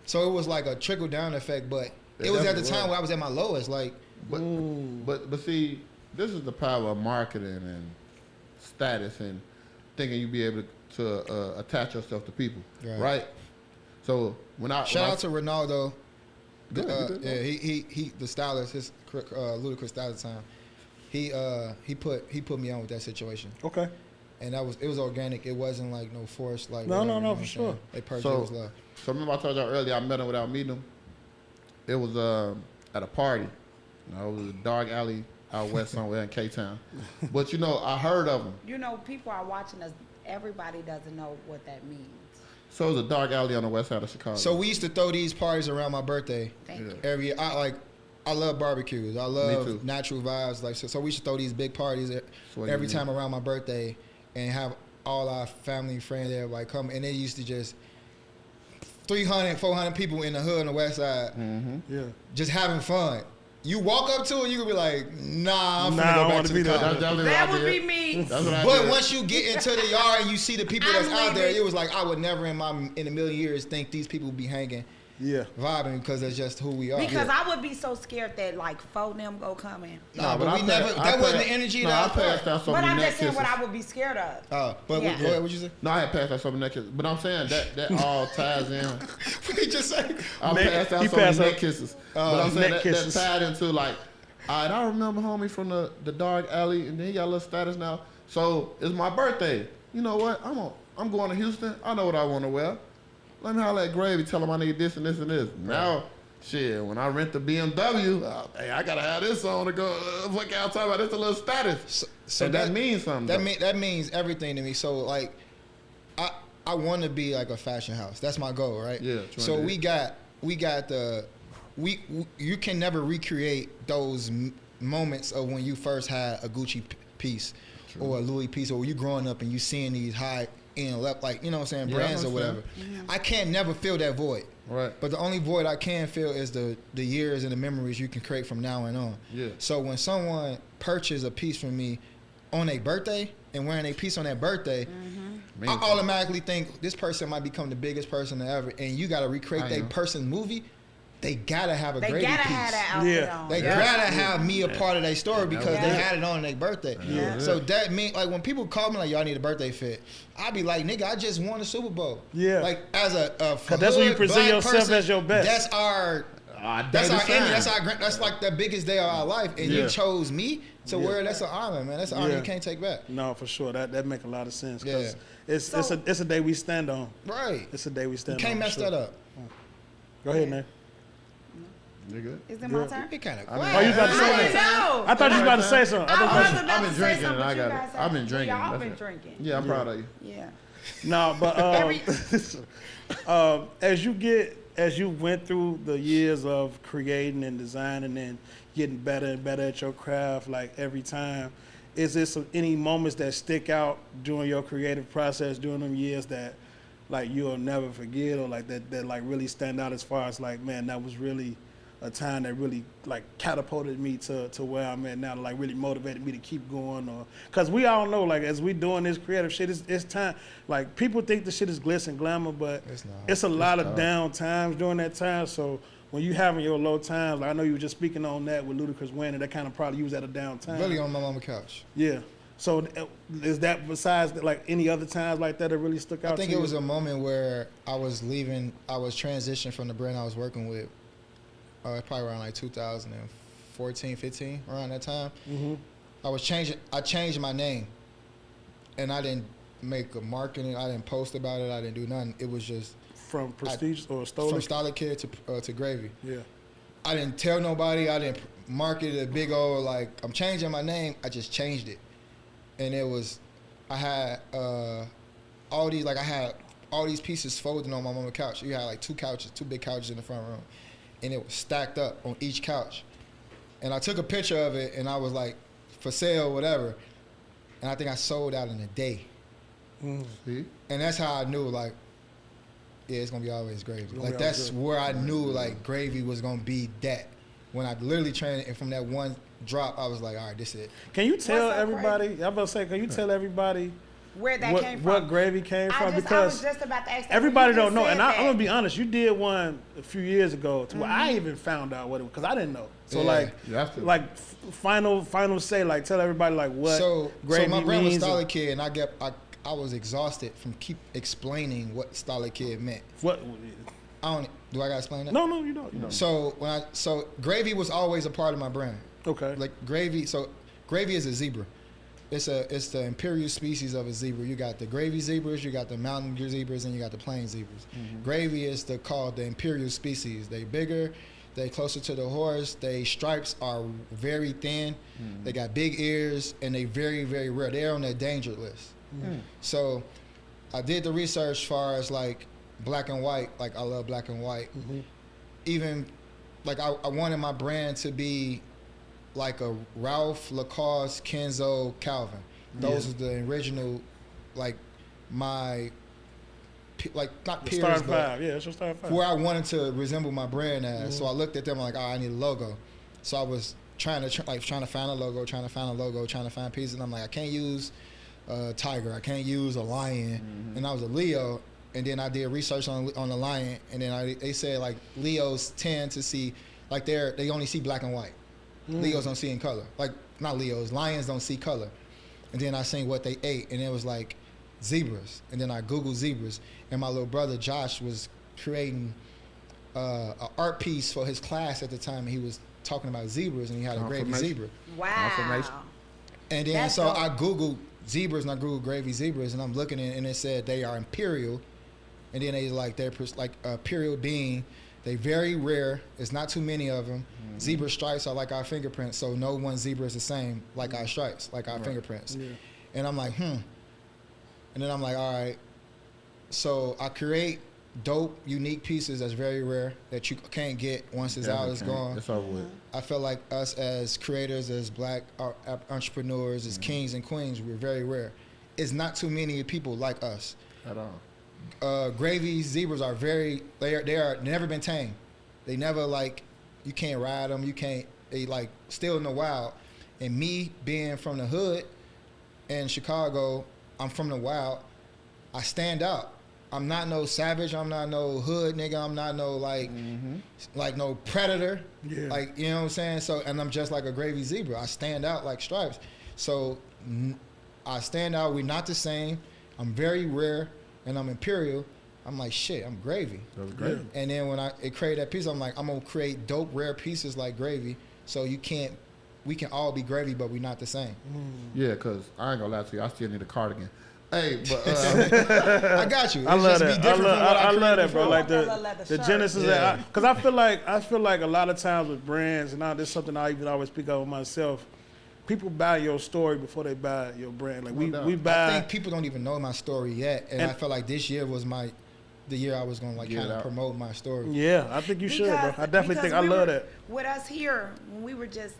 So it was like a trickle down effect, but It it was at the definitely time was. where I was at my lowest. Like, But see, this is the power of marketing and status and thinking you be able to attach yourself to people, Right. right? So when I shout out to Ronaldo. Good, good. Yeah, he the stylist, his Ludacris stylist at the time. He put me on with that situation, Okay. and it was organic. It wasn't like no forced like. No, whatever, no, you know for what I'm sure. saying? They purchased So- was love. So remember I told y'all earlier I met him without meeting him. It was at a party. It was a dark alley out west somewhere in K-Town. But you know, I heard of them. You know, people are watching us. Everybody doesn't know what that means. So it's a dark alley on the west side of Chicago. So we used to throw these parties around my birthday Thank you. every year. I love barbecues. I too. love natural vibes. Like so we should throw these big parties every time around my birthday, and have all our family, friends, everybody come. And they used to just 300, 400 people in the hood on the west side, just having fun. You walk up to it, you could be like, nah, I'm finna go back to the car. That would be me. But once you get into the yard and you see the people that's out there, it was like, I would never in a million years think these people would be hanging, vibing, because that's just who we are. Because I would be so scared that like four of them go come in. Nah, but we never. That wasn't the energy that I passed out so But many I'm neck just saying kisses. what I would be scared of. But Yeah. go ahead, what'd you say? No, I had passed out so many neck kisses. But I'm saying that all ties in. What did you just say? I passed out so many neck kisses. But I'm saying that tied into like, all right, I remember homie from the dark alley, and then he got a little status now. So it's my birthday. You know what? I'm going to Houston. I know what I want to wear. Let me holler at Greyví, tell him I need this and this and this. Now, shit, when I rent the BMW, hey, I gotta have this on to go. What y'all talking about? It's a little status. So and that means something. That means everything to me. So like, I want to be like a fashion house. That's my goal, right? Yeah. So we got you can never recreate those moments of when you first had a Gucci piece or a Louis piece, or you growing up and you seeing these high end like, you know what I'm saying, brands or whatever. I can't never fill that void. Right. But the only void I can fill is the years and the memories you can create from now and on. Yeah. So when someone purchases a piece from me on their birthday and wearing a piece on their birthday, I automatically think this person might become the biggest person ever, and you got to recreate that person's movie. They gotta have a Greyví piece. They gotta have that outfit on. They gotta have me a part of their story because they had it on their birthday. Yeah. So that means, like, when people call me like, y'all need a birthday fit, I be like, nigga, I just won the Super Bowl. Yeah. Like, as a that's when you present black yourself person, as your best. That's our ending. That's like the biggest day of our life, and you chose me to wear. That's an honor, man. That's an honor you can't take back. No, for sure. That make a lot of sense. Yeah. It's a day we stand on. Right. It's a day we stand on. You can't mess that up. Go ahead, Nate. You good? Is it my turn? Be kind of Oh, you quiet. about to say I that? know. I thought you was about to say something. I've been drinking and I got it. I've been drinking. Y'all That's been it. drinking. Yeah, I'm proud of you. Yeah. No, but as you went through the years of creating and designing and getting better and better at your craft, like every time, is there any moments that stick out during your creative process during them years that like you'll never forget, or like that like really stand out as far as like, man, that was really a time that really like catapulted me to where I'm at now, to like really motivated me to keep going? Or because we all know, like, as we doing this creative shit, it's time. Like, people think the shit is glitz and glamour, but it's a lot of down times during that time. So when you having your low times, like I know you were just speaking on that with Ludacris winning, that kind of probably you was at a down time. Really on my mama's couch. Yeah. So is that besides like any other times like that really stuck out? I think it was a moment where I was transitioning from the brand I was working with. Probably around like 2014, 15, around that time. I changed my name, and I didn't make a marketing. I didn't post about it. I didn't do nothing. It was just from Prestige or Stolen? From Styled Kid to Greyví. Yeah. I didn't tell nobody. I didn't market it a big old like I'm changing my name. I just changed it, and it was I had all these pieces folding on my mama's couch. You had like two big couches in the front room. And it was stacked up on each couch. And I took a picture of it, and I was like, for sale, whatever. And I think I sold out in a day. See? And that's how I knew, like, yeah, it's going to be always Greyví. Like, that's where I knew, like, Greyví was going to be that. When I literally trained, and from that one drop, I was like, all right, this is it. Can you tell everybody, I'm about to say, can you tell everybody where that came from? What Greyví came from? I was just about to ask that. Everybody don't know, and I'm gonna be honest. You did one a few years ago to where I even found out what it was because I didn't know. So final say, like, tell everybody like what Greyví so my brand was means. Styled Kid, and I was exhausted from keep explaining what Styled Kid meant. What? Do I gotta explain that? No, you don't. So Greyví was always a part of my brand. Okay. Like Greyví, so Greyví is a zebra. It's the imperial species of a zebra. You got the Greyví zebras, you got the mountain zebras, and you got the plain zebras. Greyví is called the imperial species. They bigger, They closer to the horse. They stripes are very thin. They got big ears, and they very, very rare. They're on the danger list. So I did the research as far as like black and white. Like I love black and white. Even like I wanted my brand to be like a Ralph, Lacoste, Kenzo, Calvin. Those are the original, like my, like not The peers, starting but five. Yeah, it's your starting five. where I wanted to resemble my brand as. So I looked at them like, I need a logo. So I was trying to find a logo, trying to find pieces. And I'm like, I can't use a tiger. I can't use a lion. And I was a Leo. And then I did research on the lion. And then they said like Leos tend to see, like they only see black and white. Leos don't see in color. Like not Leos, lions don't see color. And then I seen what they ate. And it was like zebras. And then I Googled zebras. And my little brother Josh was creating an art piece for his class at the time, and he was talking about zebras, and he had a Greyví zebra. Wow. And then That's so dope. I Googled zebras, and I Googled Greyví zebras, and I'm looking at it, and it said they are imperial, and then they're like imperial being. They very rare. There's not too many of them. Zebra stripes are like our fingerprints, so no one zebra is the same like our stripes, like our fingerprints. Yeah. And I'm like, And then I'm like, all right. So I create dope, unique pieces that's very rare that you can't get once it's out, it's gone. It's over with. I feel like us as creators, as black entrepreneurs, as kings and queens, we're very rare. It's not too many people like us. At all. Greyví zebras are they are never been tamed. They never like, you can't ride them, they like still in the wild. And me being from the hood in Chicago, I'm from the wild, I stand out. I'm not no savage. I'm not no hood nigga. I'm not no like no predator. Yeah. Like, you know what I'm saying? So, and I'm just like a Greyví zebra. I stand out like stripes. So I stand out. We're not the same. I'm very rare, and I'm imperial. I'm like, shit, I'm Greyví. That was great. And then when I created that piece, I'm like, I'm gonna create dope, rare pieces like Greyví. So we can all be Greyví, but we're not the same. Yeah, because I ain't gonna lie to you, I still need a cardigan. Hey, but I got you. It's I love just that. be different from what I love that, created bro. Like leather the shirt. genesis. Yeah. Because I feel like a lot of times with brands, and this is something I even always speak of with myself. People buy your story before they buy your brand. Like we buy. I think people don't even know my story yet, and I feel like this year was the year I was gonna like kind of promote my story. Yeah, I think you should, bro. I definitely think I love that. With us here, when we were just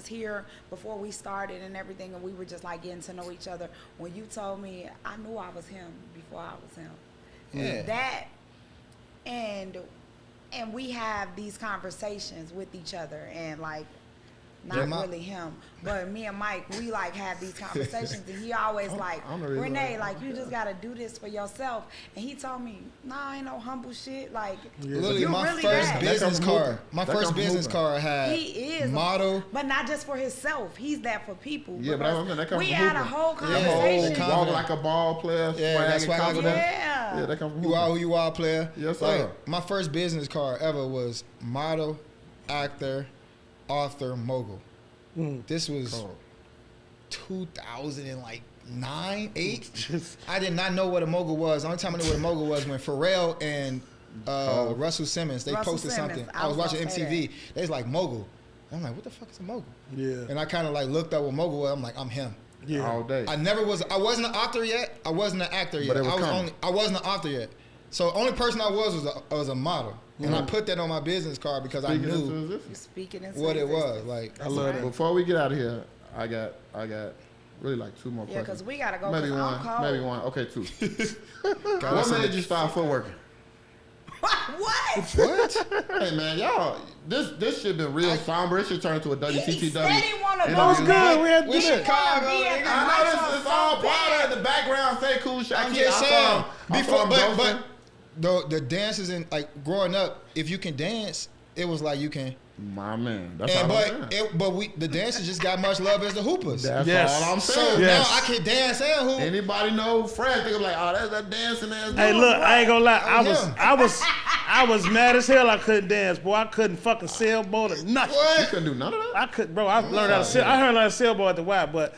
here before we started and everything, and we were just like getting to know each other. When you told me, I knew I was him before I was him. Yeah. That and we have these conversations with each other, and like. Not really him, but me and Mike, we like have these conversations, and he always like, Renee, like you just gotta do this for yourself. And he told me, nah, ain't no humble shit. Like, literally, my first business card had he is motto, but not just for himself. He's that for people. Yeah, but that comes we from had hooping. a whole conversation. Walk like a ball player. Yeah, that's why I yeah, that comes from you are who you are, player. Yes, sir. Like, my first business card ever was model, actor, author, mogul. This was 2009, 8. I did not know what a mogul was. The only time I knew what a mogul was when Pharrell and Russell Simmons, they posted something. I was watching MTV. They was like, mogul. I'm like, what the fuck is a mogul? Yeah. And I kind of like looked up what mogul was. I'm like, I'm him. Yeah. All day. I wasn't an author yet. I wasn't an actor yet. I wasn't an author yet. So the only person I was a model. And I put that on my business card because I knew what it was. Like, I love it. Before we get out of here, I got really like 2 more questions. Yeah, because we gotta go. Maybe one. Okay, 2. What made you start footworking? What? Hey man, y'all, this shit been real somber. It should turn into a WTTW. He said he wanna go. That was good. We should Chicago. I know this is all part of the background. Say cool shit. I'm just saying. But the dances and like growing up, if you can dance, it was like you can. My man, that's all I'm saying. The dancers just got much love as the hoopers. That's all I'm saying. So now I can dance and hoop. Anybody know Fred? Think like, oh, that's that dancing ass. Hey, look, I ain't gonna lie. I was mad as hell. I couldn't dance, boy. I couldn't fucking sailboat or nothing. You couldn't do none of that. I learned how to sail. I learned how to sailboat at the Y, but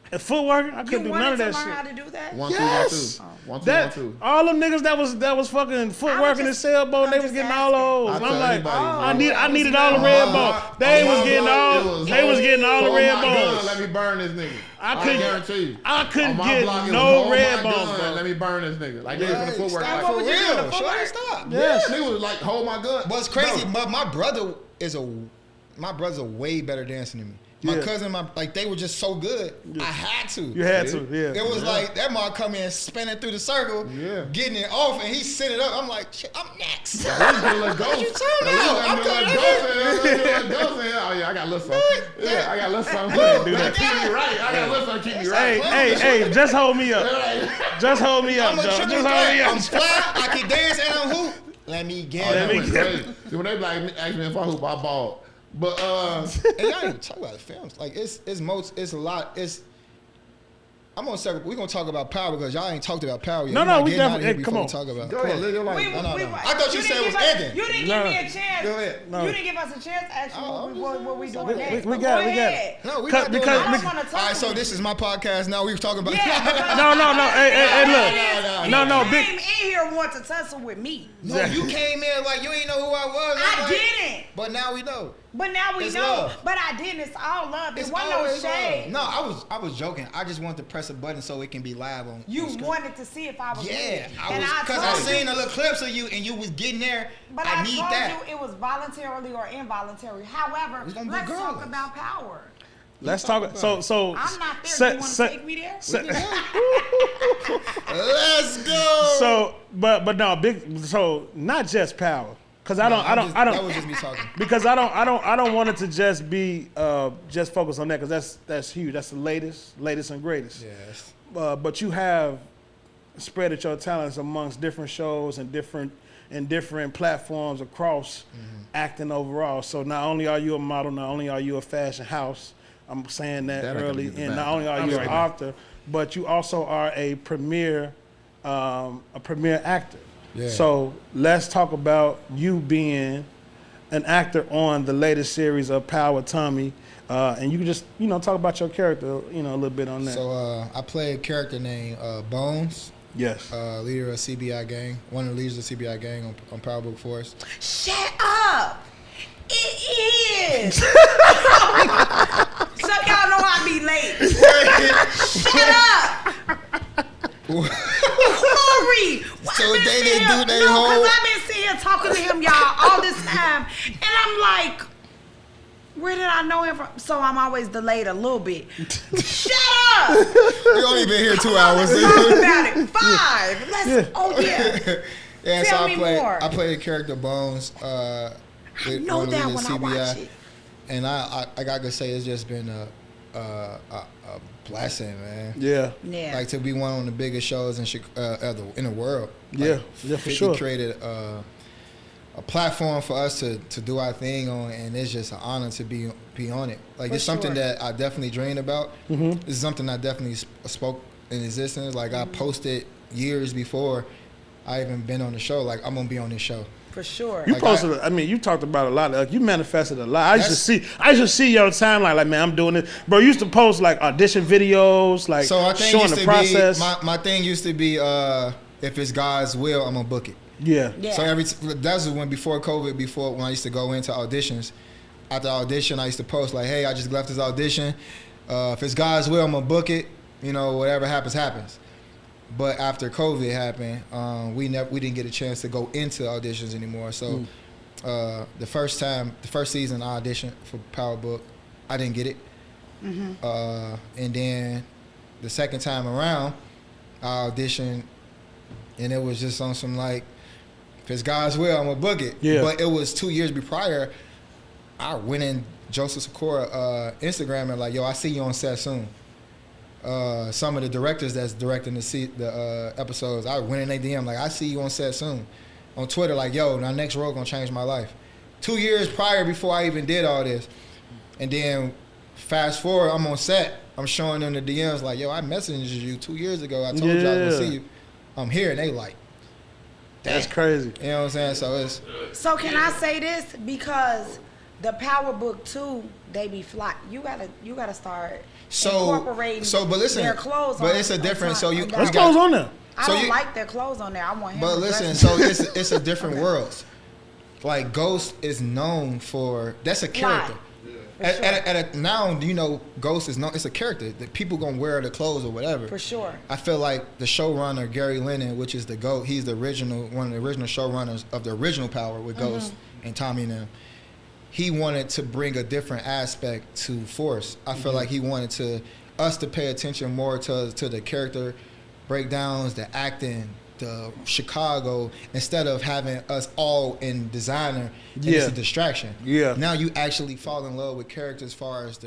And footwork, I couldn't do none of that You wanted to learn how shit. to do that? 1, 2, Yes. 1, 2. 1, 2, That 1, 2. all them niggas that was fucking footwork in the sailboat, they was getting all those. I I'm tell like, anybody, I needed all the red bones. They was getting all the red bones. Let me burn this nigga. I guarantee you. I couldn't On my get block, it was, no hold red my bones, gun, bro. Let me burn this nigga. Like, niggas in the footwork. Stop Like, for real. Stop. Yes. nigga was like, hold my gun. What's crazy, but my brother's a way better dancer than me. My cousin, they were just so good. I had to. You had to, yeah. It was like that mom come in spinning through the circle, getting it off, and he set it up. I'm like, shit, I'm next. What you talking about? I'm Oh yeah, I got a little something. Yeah, I got a little something. Do that. Keep me right. I got a little something. Keep me right. Hey, just hold me up. Just hold me up, Joe. Just hold me up. I'm fly. I can dance and I'm hoop. Let me get it. See, when they like ask me if I hoop, I ball. But and y'all ain't even talk about the films. Like it's a lot. I'm gonna say we're gonna talk about Power because y'all ain't talked about Power yet. No, we definitely come on. Talk about. Go ahead, live your life. I thought you said it was ending. You didn't give me a chance. Go ahead. You didn't give us a chance to ask you what we doing next. We got it. No, we not doing because- I don't want to talk. All right, so this is my podcast now. We were talking about. No. Hey, look. No, Big big. in here want to tussle with me. No, you came in like you ain't know who I was. I didn't. But now we know. But now we It's know. love. But I didn't. It's all love. It It's wasn't no always shade. love. No, I was joking. I just wanted to press a button so it can be live on. You screen. wanted to see if I was Yeah, good. I was because I seen the little clips of you and you was getting there. But I I need told that. you it was voluntarily or involuntarily. However, It's gonna be let's talk girls. about Power. Let's talk. So I'm not there. You want to take me there? Let's go. So, but no, big. So not just Power, because I don't. That was just me talking. Because I don't want it to just be just focus on that because that's huge. That's the latest and greatest. Yes. But you have spread your talents amongst different shows and different platforms across acting overall. So not only are you a model, not only are you a fashion house. I'm saying that early, and not only are you an author, but you also are a premier actor. Yeah. So let's talk about you being an actor on the latest series of Power, Tommy, and you can just talk about your character, a little bit on that. So I play a character named Bones. Yes. Leader of CBI gang, one of the leaders of CBI gang on Power Book Force. Shut up. It is. So y'all know I be late. Shut up. Corey. So they didn't do their whole. Because I've been sitting here talking to him, y'all, all this time. And I'm like, where did I know him from? So I'm always delayed a little bit. Shut up. You only been here 2 hours. Talk about it. 5. Let's, oh, yeah. Yeah, Tell so me more. I play the character Bones. I know that when I watch it. And I gotta say it's just been a blessing, man. Yeah. Like to be one of the biggest shows in the world. Yeah, for 50 sure. created a platform for us to do our thing on, and it's just an honor to be on it. Like it's something that I definitely dreamed about. Mm-hmm. It's something I definitely spoke in existence. Like I posted years before I even been on the show. Like I'm gonna be on this show. For sure. You Like posted. You talked about a lot. Like you manifested a lot. I used to see your timeline. Like, man, I'm doing this, bro. You used to post like audition videos, like So I think showing used the to process. be my thing used to be if it's God's will, I'm gonna book it. Yeah. So that's when before COVID, when I used to go into auditions. After audition, I used to post like, "Hey, I just left this audition. If it's God's will, I'm gonna book it. Whatever happens, happens." But after COVID happened, we didn't get a chance to go into auditions anymore. So the first season I auditioned for Power Book, I didn't get it. Mm-hmm. And then the second time around, I auditioned, and it was just on some like, if it's God's will, I'm gonna book it. Yeah. But it was 2 years prior. I went in Joseph Sikora Instagram and like, yo, I see you on set soon. Some of the directors that's directing the episodes, I went in their DM like, I see you on set soon. On Twitter, like, yo, my next role gonna change my life. 2 years prior, before I even did all this, and then fast forward, I'm on set. I'm showing them the DMs like, yo, I messaged you 2 years ago. I told you I was gonna see you. I'm here, and they like, that's crazy. You know what I'm saying? So So can I say this? Because the Power Book too, they be fly. You gotta start incorporating but listen, their clothes. But it's a different. So you There's clothes on there. I don't like their clothes on there. I want him. But to listen, dress so it's a different world. Like Ghost is known for that's a character. Now you know Ghost is known. It's a character that people gonna wear the clothes or whatever. For sure. I feel like the showrunner Gary Lennon, which is the GOAT, he's the one of the original showrunners of the original Power with Ghost and Tommy and them. He wanted to bring a different aspect to Force. I feel like he wanted us to pay attention more to the character breakdowns, the acting, the Chicago, instead of having us all in designer. And it's a distraction. Yeah. Now you actually fall in love with characters as far as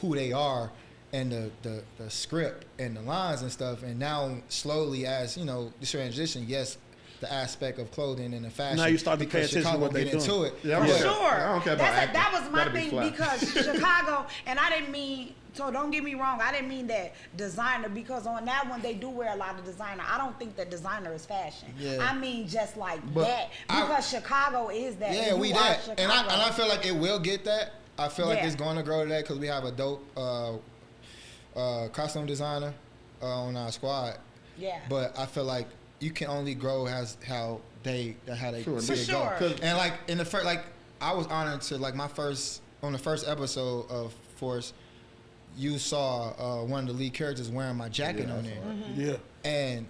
who they are and the script and the lines and stuff. And now slowly as, you know, this transition, yes, the aspect of clothing and the fashion. Now you start to pay attention to what they're doing. Into it. Yeah, For yeah. sure. I don't care about acting. That was my Gotta be thing fly. because Chicago, and I didn't mean, so don't get me wrong, I didn't mean that designer, because on that one they do wear a lot of designer. I don't think that designer is fashion. Yeah. I mean just like But that, because Chicago is that. Yeah, You we are that. Chicago. And I feel like it will get that. I feel like Yeah. it's going to grow to that because we have a dope costume designer on our squad. Yeah. But I feel like you can only grow as how they Sure, see for it sure. go. And like in the first, like I was honored to like on the first episode of Force, you saw one of the lead characters wearing my jacket on there. Yeah. And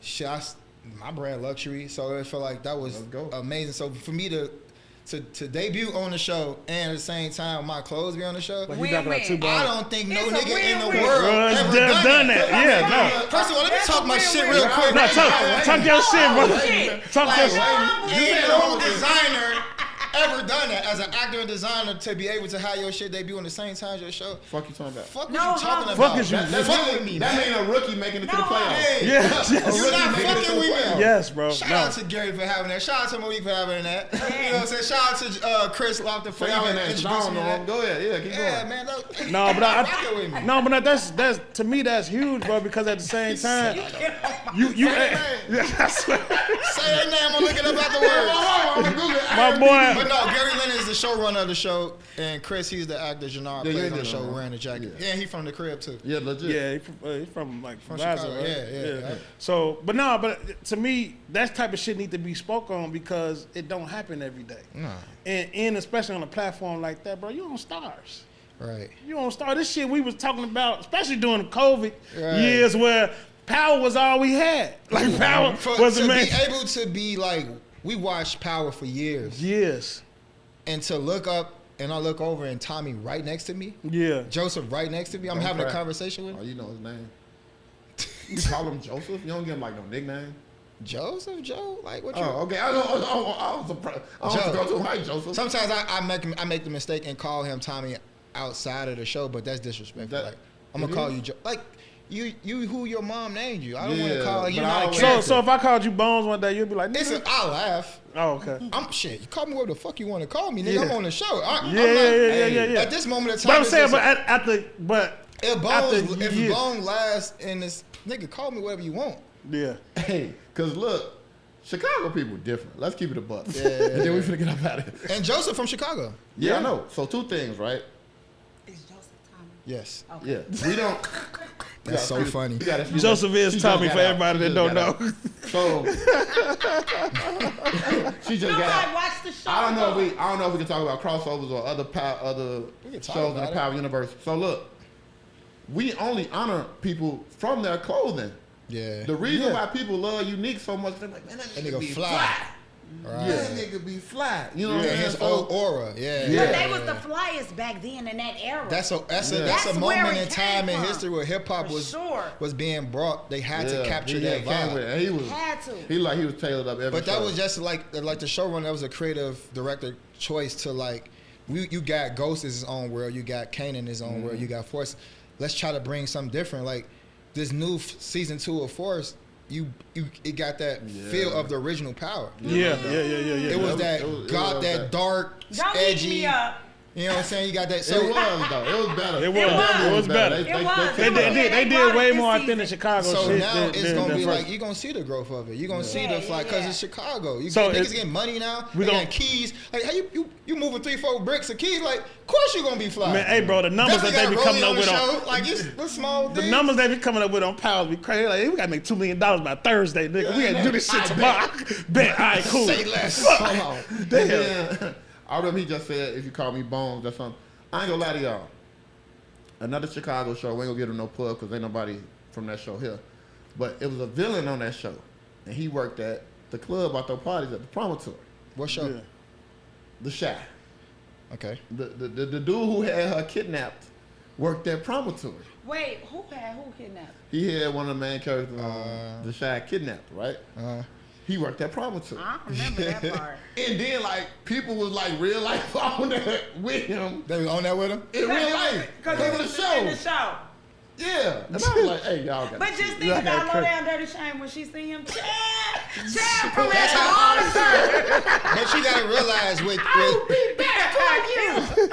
my brand luxury, so it felt like that was Let's go. amazing. So for me to debut on the show and at the same time my clothes be on the show, But he got like two Win-win. I bars. don't think no It's a nigga in the win-win. world Bro, it's ever done that. Yeah, no. First of all, let me That's talk a my shit win-win. real quick. No, talk your shit, bro. Talk your shit. Ain't no designer ever done that as an actor and designer to be able to have your shit debut on the same time as your show. Fuck you talking about? Fuck No, what you talking fuck about? is you- Fuck with me, That man. mean a rookie making it to the No, playoffs. Hey, Yes, you're yes. not Rookie making it to fucking the with me. playoffs. Yes, bro. Shout No. out to Gary for having that. Shout out to Malik for having that. You know what I'm saying? Shout out to Chris Lofton for Say y'all in even that. I introducing don't me to know. that. Go ahead. Yeah, keep Yeah, going. man. No, but Rockin' with me. no, but that's to me that's huge, bro. Because at the same time, you I swear. Say her name. I'm gonna look it up afterwards. My boy. But no, Gary Lennon is the showrunner of the show, and Chris, he's the actor Jannard Yeah, plays yeah, on the yeah. show wearing the jacket. Yeah. Yeah, he from the crib too. Yeah, legit. Yeah, he from like From Gaza, Chicago, right? yeah. So, but to me, that type of shit need to be spoke on because it don't happen every day. Nah. And especially on a platform like that, bro, you on Stars. Right. You on Stars. This shit we was talking about, especially during the COVID Right. years where Power was all we had. Like Power was the to main. be able to be like, we watched Power for years, Yes. and to look up and I look over and Tommy right next to me, Yeah. Joseph right next to me. I'm Don't having cry. a conversation with Oh, him. you know his name. You call him Joseph? You don't give him like no nickname? Joseph, Joe, like what you? Oh, okay. I was surprised. I was Joe. going to him. Hi, Joseph. Sometimes I make the mistake and call him Tommy outside of the show, but that's disrespectful. That- Like I'm it gonna call is? you Joe. Like you who your mom named you. I don't want Yeah, to call but you're I not a always- character. So if I called you Bones one day, you'd be like, It's nigga. I'll laugh. Oh, okay. I'm shit. You call me whatever the fuck you want to call me, nigga. Yeah. I'm on the show. I'm Yeah, not, yeah. At this moment in time, But I'm it's saying, just- but if after Bones years. lasts in this, nigga, call me whatever you want. yeah. Hey, because look, Chicago people different. Let's keep it a buck. Yeah. And then we finna get up out of here. And Joseph from Chicago. Yeah, I know. So two things, right? Is Joseph Tommy? Yes. Okay. Yeah. We don't. That's so funny. Joseph is Tommy for everybody that don't know. So she just got Nobody out. watched the show. I don't know if we can talk about crossovers or other We can talk shows in the about it. Power universe. So look, we only honor people from their clothing. Yeah. The reason why people love Unique so much, they're like, man, that That nigga nigga be fly. fly. Right. That nigga be fly. You know what Yeah, I'm saying? his old aura. Yeah. Yeah. But they was the flyest back then in that era. That's a That's that's a where moment it in time came in from. history where hip hop For was sure. was being brought. They had to capture that came vibe. with it. And he was Had to. he was tailored up every But that show. was just like the showrunner. That was a creative director choice to like. You got Ghost is his own world. You got Kanan his own world. You got Force. Let's try to bring something different. Like this new season 2 of Force. It got that feel of the original Power. Yeah. It was It that was got that. that dark, Don't eat edgy. me up. You know what I'm saying? You got that. It So was though. It was better. It was better. They did way more authentic than Chicago So shit. now it's than gonna be first. like you're gonna see the growth of it. You're gonna see the like because it's Chicago. You So niggas getting money now. We They gon- got keys. Like how you moving 3-4 bricks of keys? Like of course you gonna be fly. Man, hey, bro, the numbers that they be coming up with on like it's small. the numbers they be coming up with on Powers be crazy. Like, hey, we gotta make $2 million by Thursday, nigga. We gotta do this shit tomorrow. Bet. All right, cool. Say less. Hold on. Damn. I remember he just said, if you call me Bones or something. I ain't gonna lie to y'all. Another Chicago show. We ain't gonna give him no plug because ain't nobody from that show here. But it was a villain on that show. And he worked at the club out there parties at the promontory. What show? Yeah. The Shy. Okay. The dude who had her kidnapped worked at promontory. Wait, who kidnapped? He had one of the main characters on The Shy kidnapped, right? He worked at promontory. I don't remember that part. And then, like, people was, like, real life on that with him. They was on that with him? In real life. Because Because it of was the show. in the show. Yeah. And I was like, hey, y'all got But to just see think Yeah, I about got Low crazy. Down Dirty Shame when she see him. Chad from that But you gotta realize with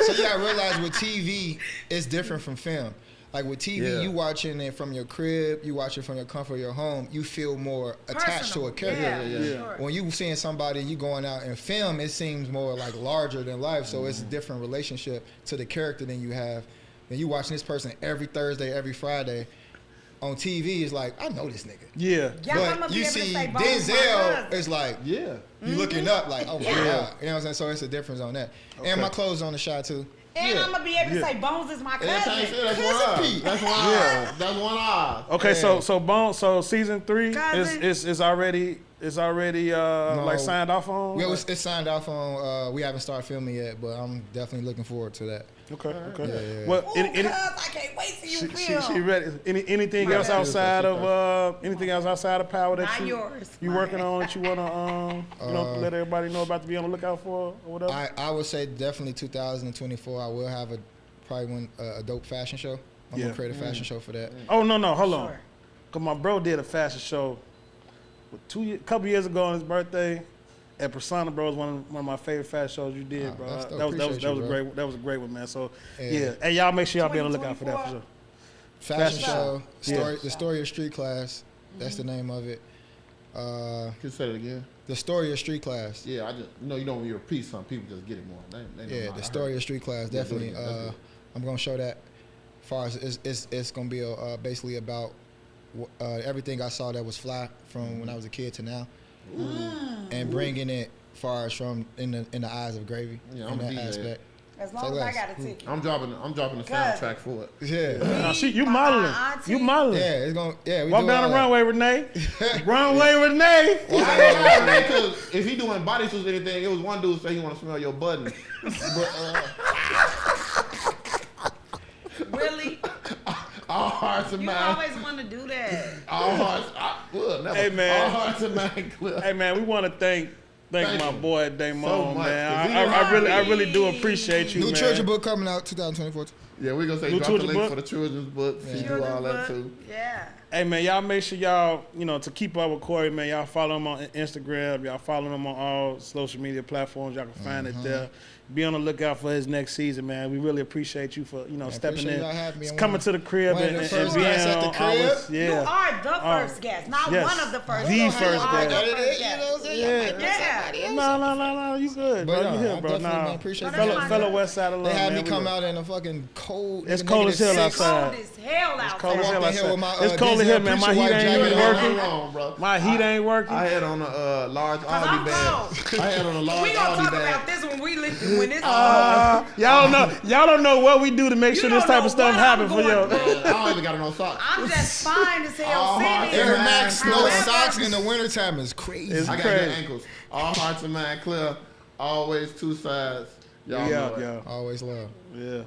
so you gotta realize with TV, it's different from film. Like with TV, Yeah. you watching it from your crib, you watch it from your comfort of your home, you feel more attached to a character. Yeah. Sure. When you seeing somebody, you going out in film, it seems more like larger than life. So it's a different relationship to the character than you have. When you watching this person every Thursday, every Friday. On TV, it's like, I know this nigga. Yeah. Y'all I'ma But be you able to see say Bones my Denzel, cousin. it's like, Yeah. you looking up like, oh my Yeah. God. You know what I'm saying? So it's a difference on that. And my clothes on the shot too. And Yeah. I'm going to be able to Yeah. say Bones is my Every time you cousin. say that's Cousin one eye. Pete. That's one eye. That's one eye. Okay, Yeah. so season 3 Cousin. is already like signed off on. Yeah, it's signed off on. We haven't started filming yet, but I'm definitely looking forward to that. Okay. Yeah. What? Ooh, cuz, I can't wait till you film. She ready. Anything My else bad. outside of Power that Not you yours. you My working bad. on that you wanna let everybody know about to be on the lookout for or whatever? I would say definitely 2024. I will have a dope fashion show. I'm Yeah. gonna create a fashion show for that. Oh no, hold on. Sure. Cause my bro did a fashion show a couple years ago on his birthday. At Persona, bro, was one of my favorite fashion shows you did, bro. that's dope. That was Appreciate you, bro. that was a great one, man. So Yeah. yeah. Hey, y'all make sure y'all be on the lookout for that for sure. Fashion Fashion show. show. Story. Yeah. The story of street class. That's the name of it. Can you say it again? The story of street class. Yeah, I just, you know when you repeat something, people just get it more. They know Yeah, how the I story heard of street class, Yeah, definitely. good, that's good. I'm gonna show that. As far as it's gonna be basically about everything I saw that was fly from when I was a kid to now, and bringing it far as from in the eyes of Greyví Yeah, in I'm a that DJ. aspect. As long Say as I less. got a ticket. I'm dropping the soundtrack for it. Yeah, You modeling. auntie. You modeling. yeah, it's gonna we Walk do down all the that. runway, Renee. Runway, Renee. Because if he doing bodysuits or anything, it was one dude say he want to smell your button. But Really? all hearts and You minds. always want to do that. All hearts. Never. Hey, man. All hearts and minds clear. Hey man, we want to thank Thank my you boy Damon, so much, man. 'cause I really do appreciate you, New man. children's book coming out 2024. Yeah, we're gonna say New drop the children's link book? for the children's book. Yeah. You do all that too. Yeah. Hey man, y'all make sure y'all, to keep up with Corey, man, y'all follow him on Instagram, y'all follow him on all social media platforms, y'all can find it there. Be on the lookout for his next season, man. We really appreciate you for, stepping appreciate in, y'all having me. I'm coming one- to the crib one of and, the and first being guests at the on crib. always, You yeah. are the first guest, not yes. one of the first. The guests. first You are guest. the You know first what I'm guest. saying? Yeah. No, you good, But bro. yeah, You here, I bro. definitely, man, Nah, appreciate Fellow- you. fellow West Side alum, They had man. me come out in a fucking cold. It's nigga, cold negative as hell 6. outside. Cold as hell outside. cold as I hell walked in here outside. with my, It's cold as hell, Denzel man. My Preacher heat white ain't jacket even on. working. Wrong, bro. My heat ain't working. I had on a large I'm Audi bag. cold. I had on a large We gonna Audi talk bag. about this when this. Y'all don't know what we do to make You sure this don't type know of stuff what happen I'm for y'all. going through. I don't even got no socks. I'm just fine as hell Oh, sitting Air here. Air Max, no However, socks in the wintertime is crazy. It's I got crazy. good ankles. All hearts and mind clear. Always two sides. Y'all know it. Yeah. Always love. Yeah.